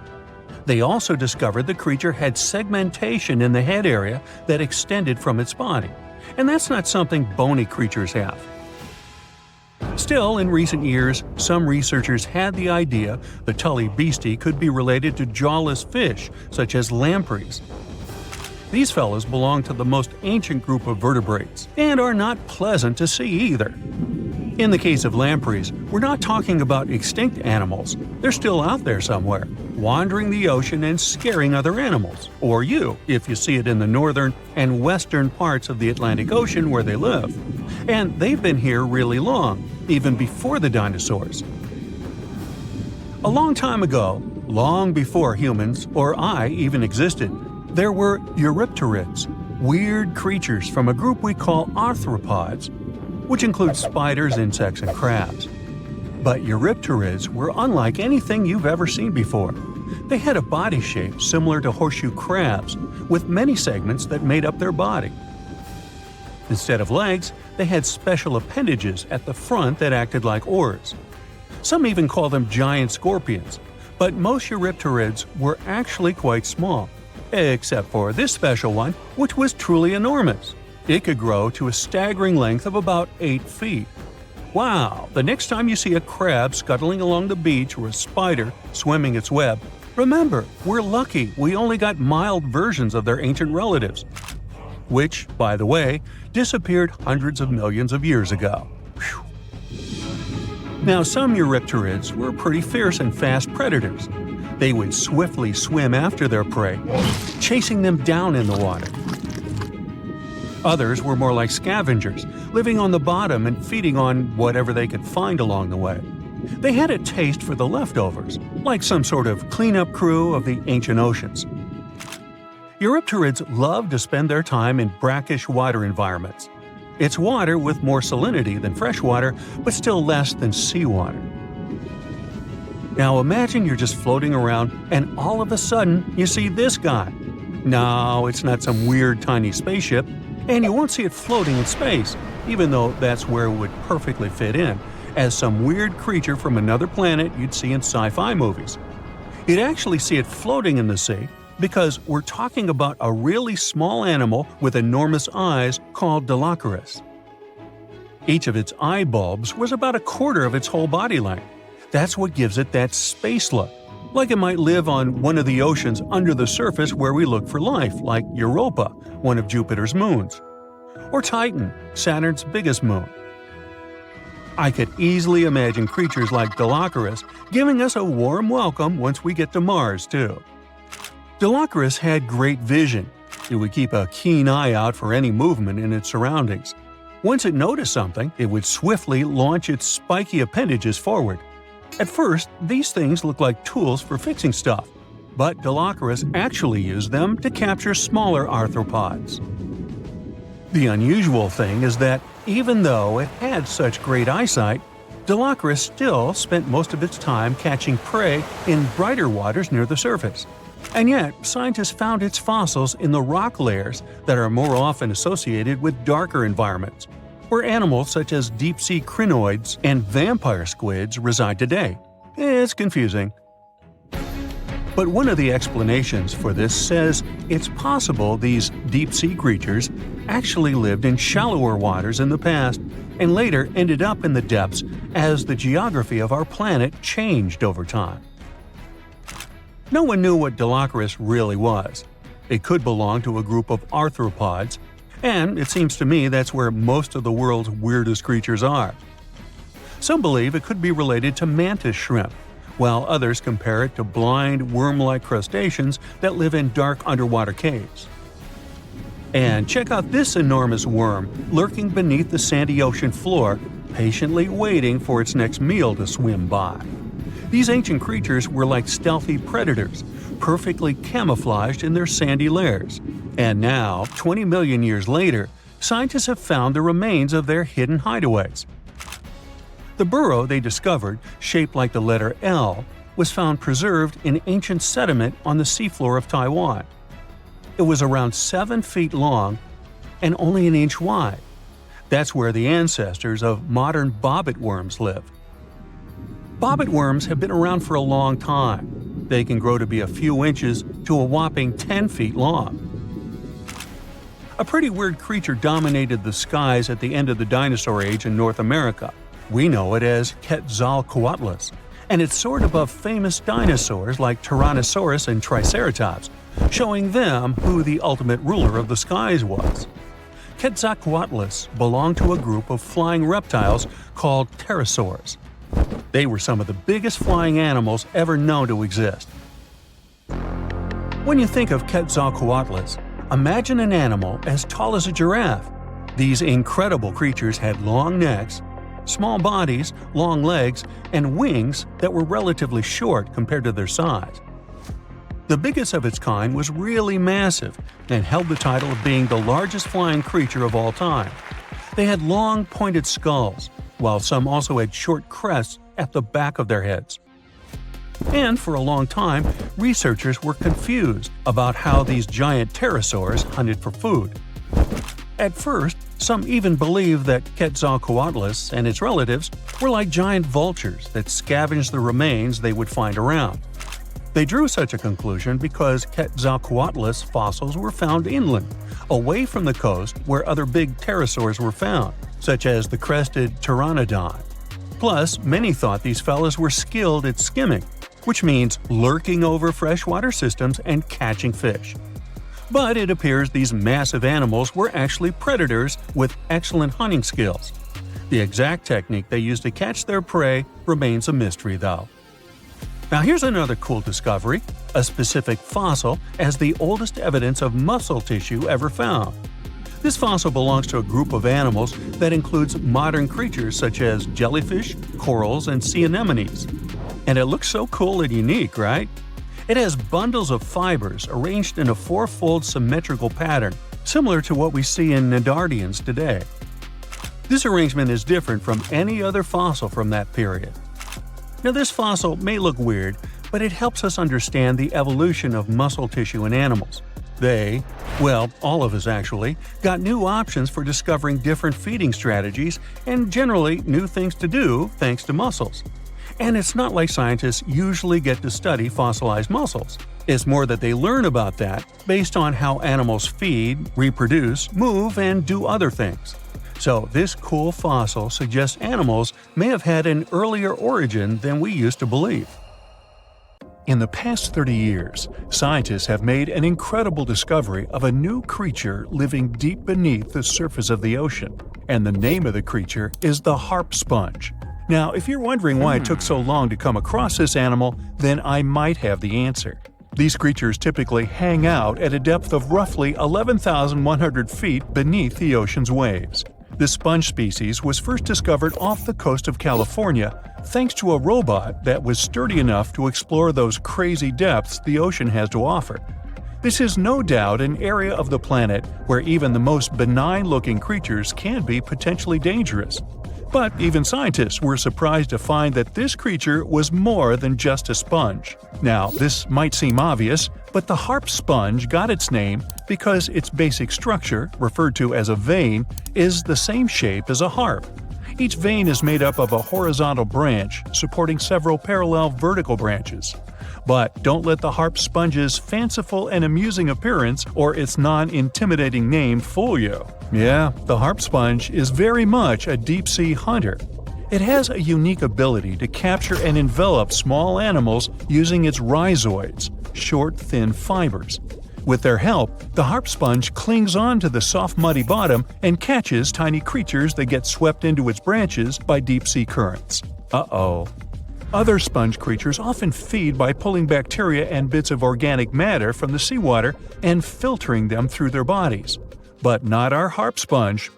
They also discovered the creature had segmentation in the head area that extended from its body, and that's not something bony creatures have. Still, in recent years, some researchers had the idea the Tully beastie could be related to jawless fish, such as lampreys. These fellows belong to the most ancient group of vertebrates, and are not pleasant to see either. In the case of lampreys, we're not talking about extinct animals. They're still out there somewhere, wandering the ocean and scaring other animals, or you, if you see it in the northern and western parts of the Atlantic Ocean where they live. And they've been here really long, even before the dinosaurs. A long time ago, long before humans or I even existed, there were eurypterids, weird creatures from a group we call arthropods, which includes spiders, insects, and crabs. But eurypterids were unlike anything you've ever seen before. They had a body shape similar to horseshoe crabs, with many segments that made up their body. Instead of legs, they had special appendages at the front that acted like oars. Some even call them giant scorpions, but most eurypterids were actually quite small, except for this special one, which was truly enormous. It could grow to a staggering length of about 8 feet. Wow! The next time you see a crab scuttling along the beach or a spider swimming its web, remember, we're lucky we only got mild versions of their ancient relatives, which, by the way, disappeared hundreds of millions of years ago. Whew. Now, some eurypterids were pretty fierce and fast predators. They would swiftly swim after their prey, chasing them down in the water. Others were more like scavengers, living on the bottom and feeding on whatever they could find along the way. They had a taste for the leftovers, like some sort of cleanup crew of the ancient oceans. Eurypterids love to spend their time in brackish water environments. It's water with more salinity than fresh water, but still less than seawater. Now imagine you're just floating around and all of a sudden you see this guy. No, it's not some weird tiny spaceship, and you won't see it floating in space, even though that's where it would perfectly fit in, as some weird creature from another planet you'd see in sci-fi movies. You'd actually see it floating in the sea because we're talking about a really small animal with enormous eyes called Dilophosaurus. Each of its eye bulbs was about a quarter of its whole body length. That's what gives it that space look, like it might live on one of the oceans under the surface where we look for life, like Europa, one of Jupiter's moons, or Titan, Saturn's biggest moon. I could easily imagine creatures like Dilophosaurus giving us a warm welcome once we get to Mars, too. Dilophosaurus had great vision. It would keep a keen eye out for any movement in its surroundings. Once it noticed something, it would swiftly launch its spiky appendages forward. At first, these things looked like tools for fixing stuff, but Dilophosaurus actually used them to capture smaller arthropods. The unusual thing is that even though it had such great eyesight, Dilophosaurus still spent most of its time catching prey in brighter waters near the surface. And yet, scientists found its fossils in the rock layers that are more often associated with darker environments, where animals such as deep-sea crinoids and vampire squids reside today. It's confusing. But one of the explanations for this says it's possible these deep-sea creatures actually lived in shallower waters in the past and later ended up in the depths as the geography of our planet changed over time. No one knew what Dilophosaurus really was. It could belong to a group of arthropods, and it seems to me that's where most of the world's weirdest creatures are. Some believe it could be related to mantis shrimp, while others compare it to blind, worm-like crustaceans that live in dark underwater caves. And check out this enormous worm lurking beneath the sandy ocean floor, patiently waiting for its next meal to swim by. These ancient creatures were like stealthy predators, perfectly camouflaged in their sandy lairs. And now, 20 million years later, scientists have found the remains of their hidden hideaways. The burrow they discovered, shaped like the letter L, was found preserved in ancient sediment on the seafloor of Taiwan. It was around 7 feet long and only an inch wide. That's where the ancestors of modern bobbit worms live. Bobbit worms have been around for a long time. They can grow to be a few inches to a whopping 10 feet long. A pretty weird creature dominated the skies at the end of the dinosaur age in North America. We know it as Quetzalcoatlus, and it soared above famous dinosaurs like Tyrannosaurus and Triceratops, showing them who the ultimate ruler of the skies was. Quetzalcoatlus belonged to a group of flying reptiles called pterosaurs. They were some of the biggest flying animals ever known to exist. When you think of Quetzalcoatlus, imagine an animal as tall as a giraffe. These incredible creatures had long necks, small bodies, long legs, and wings that were relatively short compared to their size. The biggest of its kind was really massive and held the title of being the largest flying creature of all time. They had long, pointed skulls, while some also had short crests at the back of their heads. And for a long time, researchers were confused about how these giant pterosaurs hunted for food. At first, some even believed that Quetzalcoatlus and its relatives were like giant vultures that scavenged the remains they would find around. They drew such a conclusion because Quetzalcoatlus fossils were found inland, away from the coast where other big pterosaurs were found, such as the crested pteranodon. Plus, many thought these fellas were skilled at skimming, which means lurking over freshwater systems and catching fish. But it appears these massive animals were actually predators with excellent hunting skills. The exact technique they used to catch their prey remains a mystery, though. Now here's another cool discovery, a specific fossil as the oldest evidence of muscle tissue ever found. This fossil belongs to a group of animals that includes modern creatures such as jellyfish, corals, and sea anemones. And it looks so cool and unique, right? It has bundles of fibers arranged in a four-fold symmetrical pattern, similar to what we see in Nedardians today. This arrangement is different from any other fossil from that period. Now this fossil may look weird, but it helps us understand the evolution of muscle tissue in animals. They, well, all of us actually, got new options for discovering different feeding strategies and generally new things to do thanks to muscles. And it's not like scientists usually get to study fossilized muscles. It's more that they learn about that based on how animals feed, reproduce, move, and do other things. So this cool fossil suggests animals may have had an earlier origin than we used to believe. In the past 30 years, scientists have made an incredible discovery of a new creature living deep beneath the surface of the ocean, and the name of the creature is the harp sponge. Now, if you're wondering why it took so long to come across this animal, then I might have the answer. These creatures typically hang out at a depth of roughly 11,100 feet beneath the ocean's waves. This sponge species was first discovered off the coast of California thanks to a robot that was sturdy enough to explore those crazy depths the ocean has to offer. This is no doubt an area of the planet where even the most benign-looking creatures can be potentially dangerous. But even scientists were surprised to find that this creature was more than just a sponge. Now, this might seem obvious, but the harp sponge got its name because its basic structure, referred to as a vein, is the same shape as a harp. Each vein is made up of a horizontal branch supporting several parallel vertical branches. But don't let the harp sponge's fanciful and amusing appearance or its non-intimidating name fool you. Yeah, the harp sponge is very much a deep-sea hunter. It has a unique ability to capture and envelop small animals using its rhizoids, short, thin fibers. With their help, the harp sponge clings on to the soft muddy bottom and catches tiny creatures that get swept into its branches by deep-sea currents. Uh-oh. Other sponge creatures often feed by pulling bacteria and bits of organic matter from the seawater and filtering them through their bodies. But not our harp sponge.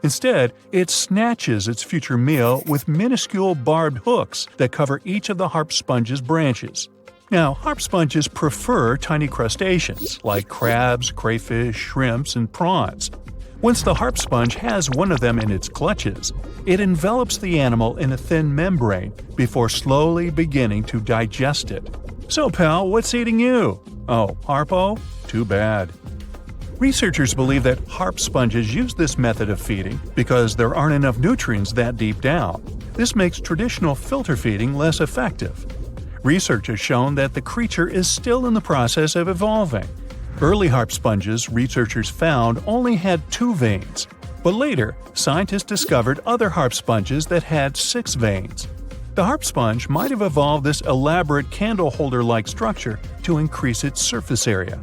Instead, it snatches its future meal with minuscule barbed hooks that cover each of the harp sponge's branches. Now, harp sponges prefer tiny crustaceans like crabs, crayfish, shrimps, and prawns. Once the harp sponge has one of them in its clutches, it envelops the animal in a thin membrane before slowly beginning to digest it. So, pal, what's eating you? Oh, Harpo? Too bad. Researchers believe that harp sponges use this method of feeding because there aren't enough nutrients that deep down. This makes traditional filter feeding less effective. Research has shown that the creature is still in the process of evolving. Early harp sponges researchers found only had 2 veins, but later, scientists discovered other harp sponges that had 6 veins. The harp sponge might have evolved this elaborate candle holder-like structure to increase its surface area.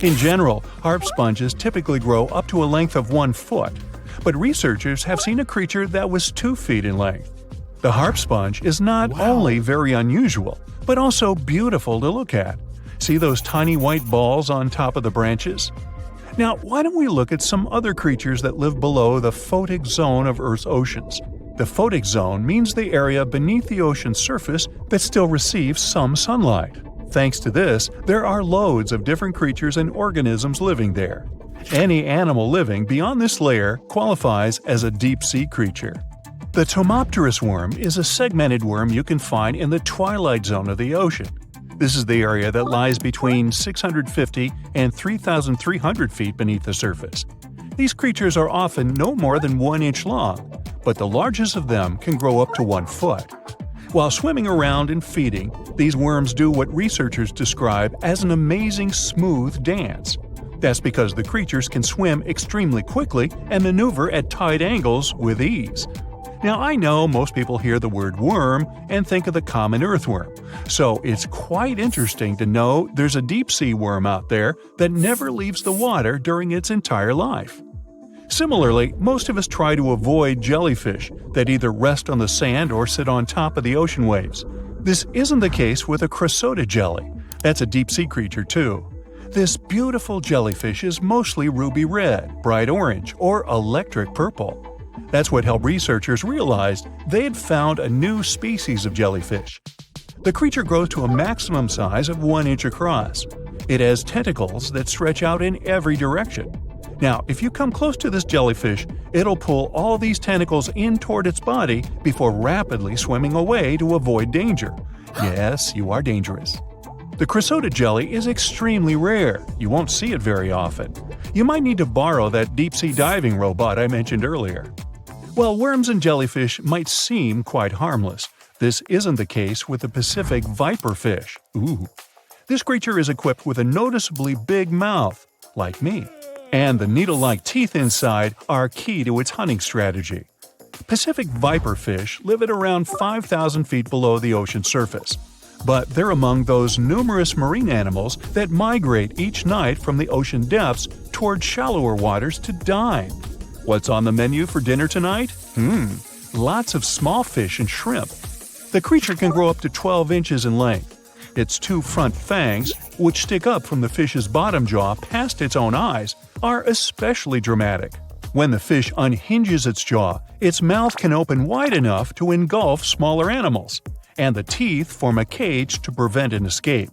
In general, harp sponges typically grow up to a length of 1 foot, but researchers have seen a creature that was 2 feet in length. The harp sponge is not only very unusual, but also beautiful to look at. See those tiny white balls on top of the branches? Now, why don't we look at some other creatures that live below the photic zone of Earth's oceans? The photic zone means the area beneath the ocean surface that still receives some sunlight. Thanks to this, there are loads of different creatures and organisms living there. Any animal living beyond this layer qualifies as a deep-sea creature. The Tomopterus worm is a segmented worm you can find in the twilight zone of the ocean. This is the area that lies between 650 and 3,300 feet beneath the surface. These creatures are often no more than 1 inch long, but the largest of them can grow up to 1 foot. While swimming around and feeding, these worms do what researchers describe as an amazing smooth dance. That's because the creatures can swim extremely quickly and maneuver at tight angles with ease. Now, I know most people hear the word worm and think of the common earthworm, so it's quite interesting to know there's a deep-sea worm out there that never leaves the water during its entire life. Similarly, most of us try to avoid jellyfish that either rest on the sand or sit on top of the ocean waves. This isn't the case with a crocodile jelly. That's a deep-sea creature too. This beautiful jellyfish is mostly ruby red, bright orange, or electric purple. That's what helped researchers realize they had found a new species of jellyfish. The creature grows to a maximum size of 1 inch across. It has tentacles that stretch out in every direction. Now, if you come close to this jellyfish, it'll pull all these tentacles in toward its body before rapidly swimming away to avoid danger. Yes, you are dangerous. The crocodile jelly is extremely rare. You won't see it very often. You might need to borrow that deep-sea diving robot I mentioned earlier. While worms and jellyfish might seem quite harmless, this isn't the case with the Pacific viperfish. Ooh. This creature is equipped with a noticeably big mouth, like me, and the needle-like teeth inside are key to its hunting strategy. Pacific viperfish live at around 5,000 feet below the ocean surface, but they're among those numerous marine animals that migrate each night from the ocean depths toward shallower waters to dine. What's on the menu for dinner tonight? Lots of small fish and shrimp. The creature can grow up to 12 inches in length. Its 2 front fangs, which stick up from the fish's bottom jaw past its own eyes, are especially dramatic. When the fish unhinges its jaw, its mouth can open wide enough to engulf smaller animals, and the teeth form a cage to prevent an escape.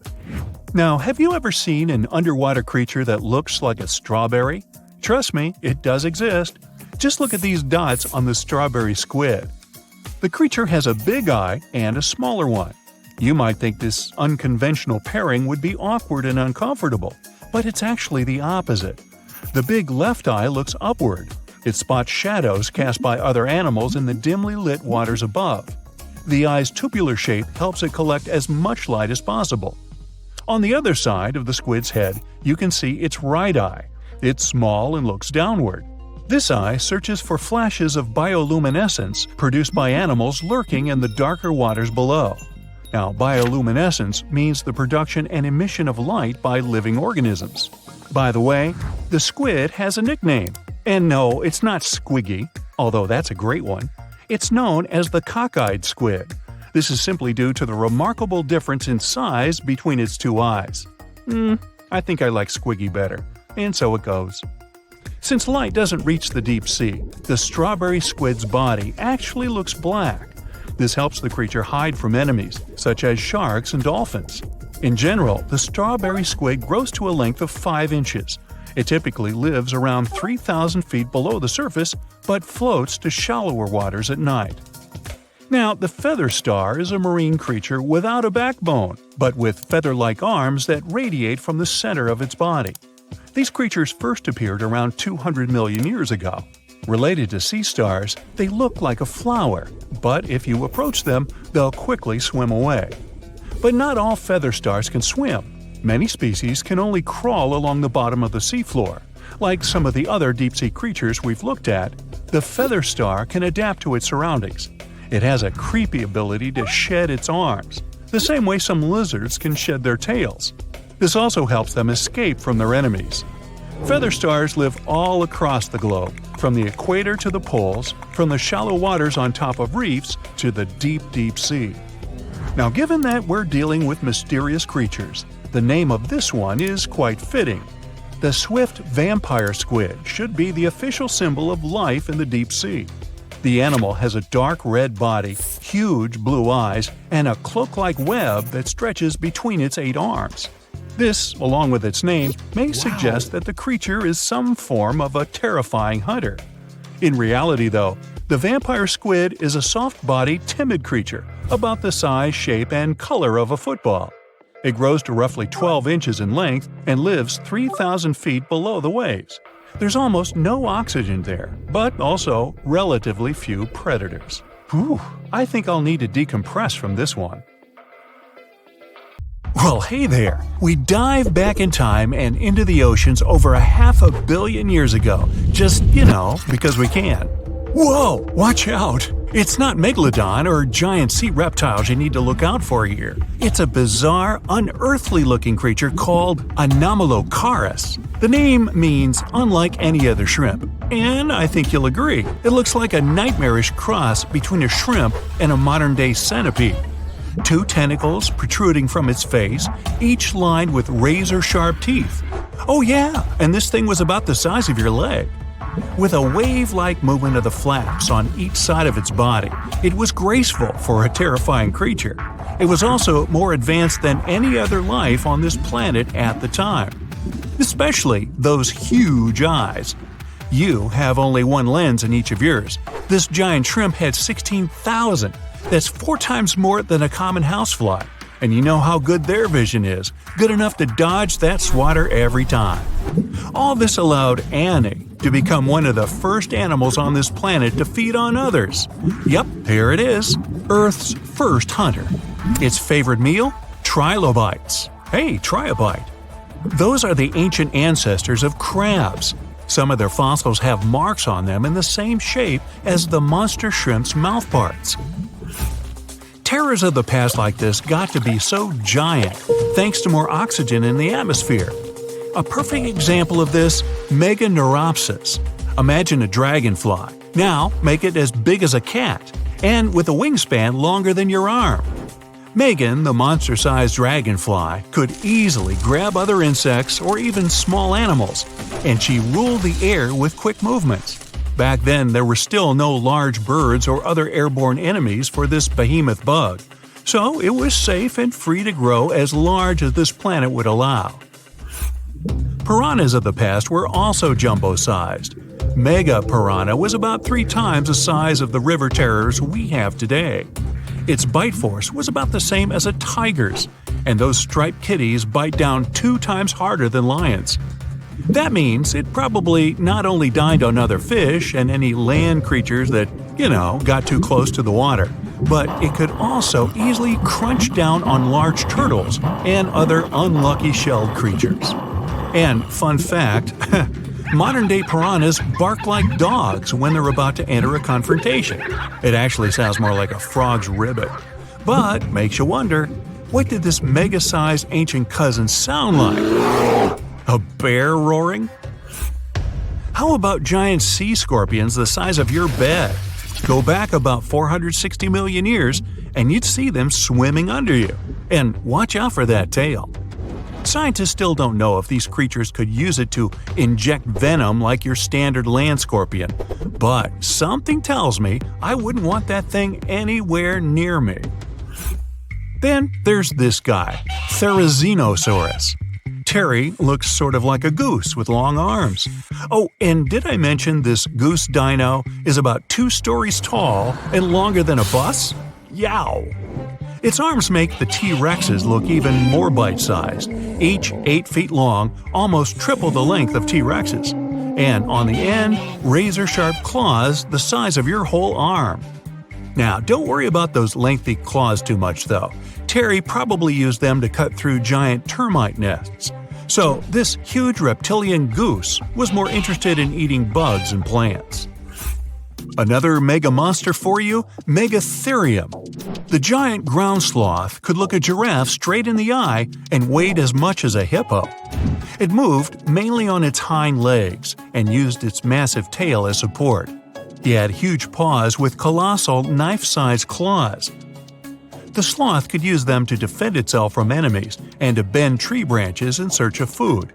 Now, have you ever seen an underwater creature that looks like a strawberry? Trust me, it does exist. Just look at these dots on the strawberry squid. The creature has a big eye and a smaller one. You might think this unconventional pairing would be awkward and uncomfortable, but it's actually the opposite. The big left eye looks upward. It spots shadows cast by other animals in the dimly lit waters above. The eye's tubular shape helps it collect as much light as possible. On the other side of the squid's head, you can see its right eye. It's small and looks downward. This eye searches for flashes of bioluminescence produced by animals lurking in the darker waters below. Now, bioluminescence means the production and emission of light by living organisms. By the way, the squid has a nickname. And no, it's not squiggy, although that's a great one. It's known as the cockeyed squid. This is simply due to the remarkable difference in size between its two eyes. I think I like squiggy better, and so it goes. Since light doesn't reach the deep sea, the strawberry squid's body actually looks black. This helps the creature hide from enemies, such as sharks and dolphins. In general, the strawberry squid grows to a length of 5 inches. It typically lives around 3,000 feet below the surface, but floats to shallower waters at night. Now, the feather star is a marine creature without a backbone, but with feather-like arms that radiate from the center of its body. These creatures first appeared around 200 million years ago. Related to sea stars, they look like a flower, but if you approach them, they'll quickly swim away. But not all feather stars can swim. Many species can only crawl along the bottom of the seafloor. Like some of the other deep-sea creatures we've looked at, the feather star can adapt to its surroundings. It has a creepy ability to shed its arms, the same way some lizards can shed their tails. This also helps them escape from their enemies. Feather stars live all across the globe, from the equator to the poles, from the shallow waters on top of reefs to the deep, deep sea. Now, given that we're dealing with mysterious creatures, the name of this one is quite fitting. The swift vampire squid should be the official symbol of life in the deep sea. The animal has a dark red body, huge blue eyes, and a cloak-like web that stretches between its 8 arms. This, along with its name, may suggest that the creature is some form of a terrifying hunter. In reality, though, the vampire squid is a soft-bodied, timid creature, about the size, shape, and color of a football. It grows to roughly 12 inches in length and lives 3,000 feet below the waves. There's almost no oxygen there, but also relatively few predators. Whew, I think I'll need to decompress from this one. Well, hey there! We dive back in time and into the oceans over 500 million years ago, just, because we can. Whoa! Watch out! It's not megalodon or giant sea reptiles you need to look out for here. It's a bizarre, unearthly-looking creature called Anomalocaris. The name means unlike any other shrimp, and I think you'll agree, it looks like a nightmarish cross between a shrimp and a modern-day centipede. 2 tentacles protruding from its face, each lined with razor-sharp teeth. Oh yeah, and this thing was about the size of your leg. With a wave-like movement of the flaps on each side of its body, it was graceful for a terrifying creature. It was also more advanced than any other life on this planet at the time. Especially those huge eyes. You have only one lens in each of yours. This giant shrimp had 16,000. That's 4 times more than a common housefly. And you know how good their vision is, good enough to dodge that swatter every time. All this allowed Annie to become one of the first animals on this planet to feed on others. Yep, here it is, Earth's first hunter. Its favorite meal? Trilobites. Hey, try a bite. Those are the ancient ancestors of crabs. Some of their fossils have marks on them in the same shape as the monster shrimp's mouthparts. Terrors of the past like this got to be so giant thanks to more oxygen in the atmosphere. A perfect example of this, Meganeuropsis. Imagine a dragonfly. Now make it as big as a cat, and with a wingspan longer than your arm. Megan, the monster-sized dragonfly, could easily grab other insects or even small animals, and she ruled the air with quick movements. Back then, there were still no large birds or other airborne enemies for this behemoth bug, so it was safe and free to grow as large as this planet would allow. Piranhas of the past were also jumbo-sized. Mega piranha was about 3 times the size of the river terrors we have today. Its bite force was about the same as a tiger's, and those striped kitties bite down 2 times harder than lions. That means it probably not only dined on other fish and any land creatures that, got too close to the water, but it could also easily crunch down on large turtles and other unlucky shelled creatures. And fun fact, modern-day piranhas bark like dogs when they're about to enter a confrontation. It actually sounds more like a frog's ribbit. But makes you wonder, what did this mega-sized ancient cousin sound like? A bear roaring? How about giant sea scorpions the size of your bed? Go back about 460 million years, and you'd see them swimming under you. And watch out for that tail. Scientists still don't know if these creatures could use it to inject venom like your standard land scorpion, but something tells me I wouldn't want that thing anywhere near me. Then there's this guy, Therizinosaurus. Terry looks sort of like a goose with long arms. Oh, and did I mention this goose dino is about 2 stories tall and longer than a bus? Yow! Its arms make the T-Rexes look even more bite-sized, each 8 feet long, almost triple the length of T-Rexes. And on the end, razor-sharp claws the size of your whole arm. Now, don't worry about those lengthy claws too much, though. Terry probably used them to cut through giant termite nests. So, this huge reptilian goose was more interested in eating bugs and plants. Another mega monster for you, Megatherium. The giant ground sloth could look a giraffe straight in the eye and weighed as much as a hippo. It moved mainly on its hind legs and used its massive tail as support. He had huge paws with colossal knife-sized claws. The sloth could use them to defend itself from enemies and to bend tree branches in search of food.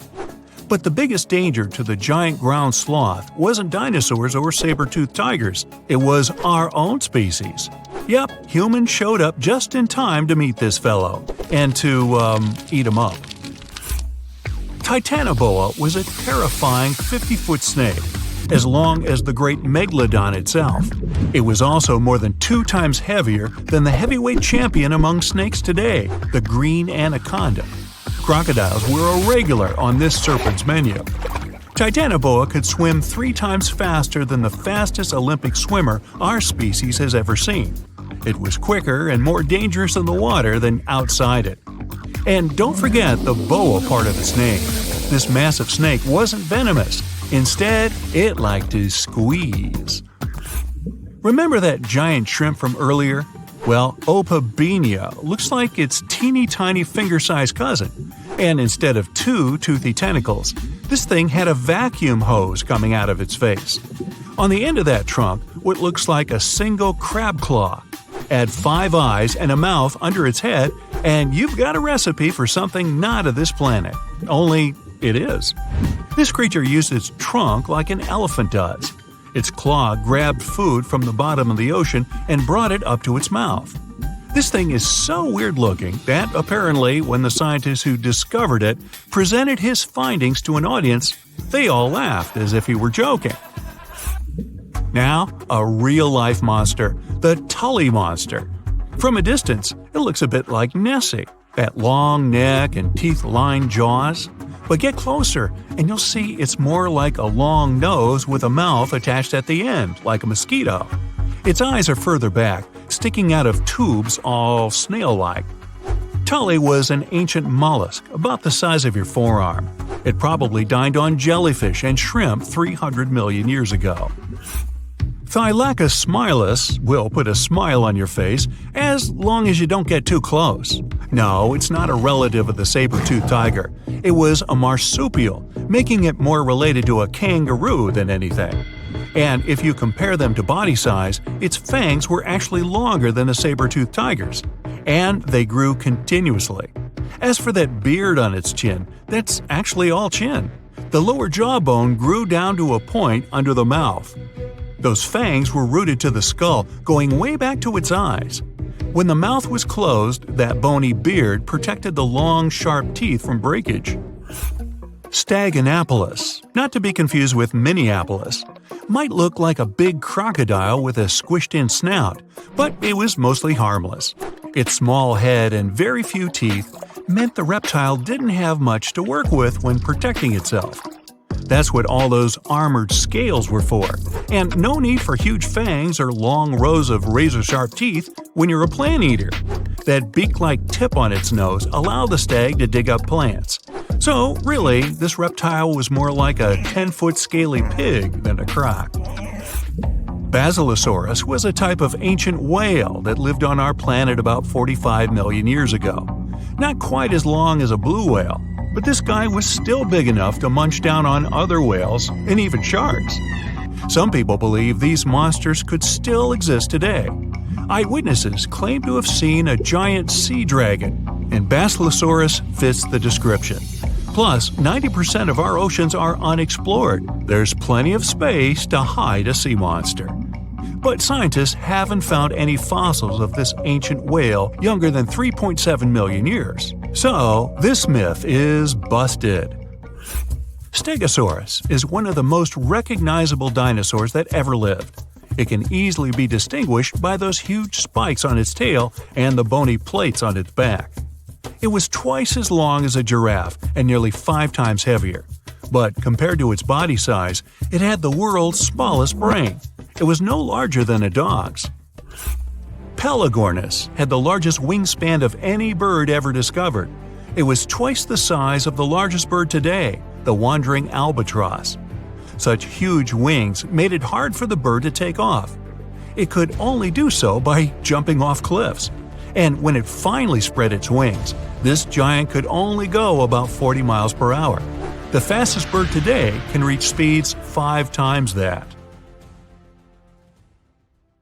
But the biggest danger to the giant ground sloth wasn't dinosaurs or saber-toothed tigers. It was our own species. Yep, humans showed up just in time to meet this fellow and to, eat him up. Titanoboa was a terrifying 50-foot snake, as long as the great megalodon itself. It was also more than 2 times heavier than the heavyweight champion among snakes today, the green anaconda. Crocodiles were a regular on this serpent's menu. Titanoboa could swim 3 times faster than the fastest Olympic swimmer our species has ever seen. It was quicker and more dangerous in the water than outside it. And don't forget the boa part of its name. This massive snake wasn't venomous. Instead, it liked to squeeze. Remember that giant shrimp from earlier? Well, Opabenia looks like its teeny-tiny finger-sized cousin. And instead of 2 toothy tentacles, this thing had a vacuum hose coming out of its face. On the end of that trunk, what looks like a single crab claw. Add 5 eyes and a mouth under its head, and you've got a recipe for something not of this planet. Only it is. This creature used its trunk like an elephant does. Its claw grabbed food from the bottom of the ocean and brought it up to its mouth. This thing is so weird-looking that, apparently, when the scientists who discovered it presented his findings to an audience, they all laughed as if he were joking. Now, a real-life monster, the Tully monster. From a distance, it looks a bit like Nessie, that long neck and teeth-lined jaws. But get closer, and you'll see it's more like a long nose with a mouth attached at the end, like a mosquito. Its eyes are further back, sticking out of tubes all snail-like. Tully was an ancient mollusk, about the size of your forearm. It probably dined on jellyfish and shrimp 300 million years ago. Thylacus smilus will put a smile on your face as long as you don't get too close. No, it's not a relative of the saber-toothed tiger. It was a marsupial, making it more related to a kangaroo than anything. And if you compare them to body size, its fangs were actually longer than a saber-toothed tiger's. And they grew continuously. As for that beard on its chin, that's actually all chin. The lower jawbone grew down to a point under the mouth. Those fangs were rooted to the skull, going way back to its eyes. When the mouth was closed, that bony beard protected the long, sharp teeth from breakage. Staganapolis, not to be confused with Minneapolis, might look like a big crocodile with a squished-in snout, but it was mostly harmless. Its small head and very few teeth meant the reptile didn't have much to work with when protecting itself. That's what all those armored scales were for, and no need for huge fangs or long rows of razor-sharp teeth when you're a plant eater. That beak-like tip on its nose allowed the stag to dig up plants. So, really, this reptile was more like a 10-foot scaly pig than a croc. Basilosaurus was a type of ancient whale that lived on our planet about 45 million years ago. Not quite as long as a blue whale, but this guy was still big enough to munch down on other whales and even sharks. Some people believe these monsters could still exist today. Eyewitnesses claim to have seen a giant sea dragon, and Basilosaurus fits the description. Plus, 90% of our oceans are unexplored. There's plenty of space to hide a sea monster. But scientists haven't found any fossils of this ancient whale younger than 3.7 million years. So, this myth is busted. Stegosaurus is one of the most recognizable dinosaurs that ever lived. It can easily be distinguished by those huge spikes on its tail and the bony plates on its back. It was twice as long as a giraffe and nearly 5 times heavier. But compared to its body size, it had the world's smallest brain. It was no larger than a dog's. Pelagornis had the largest wingspan of any bird ever discovered. It was twice the size of the largest bird today, the wandering albatross. Such huge wings made it hard for the bird to take off. It could only do so by jumping off cliffs. And when it finally spread its wings, this giant could only go about 40 miles per hour. The fastest bird today can reach speeds 5 times that.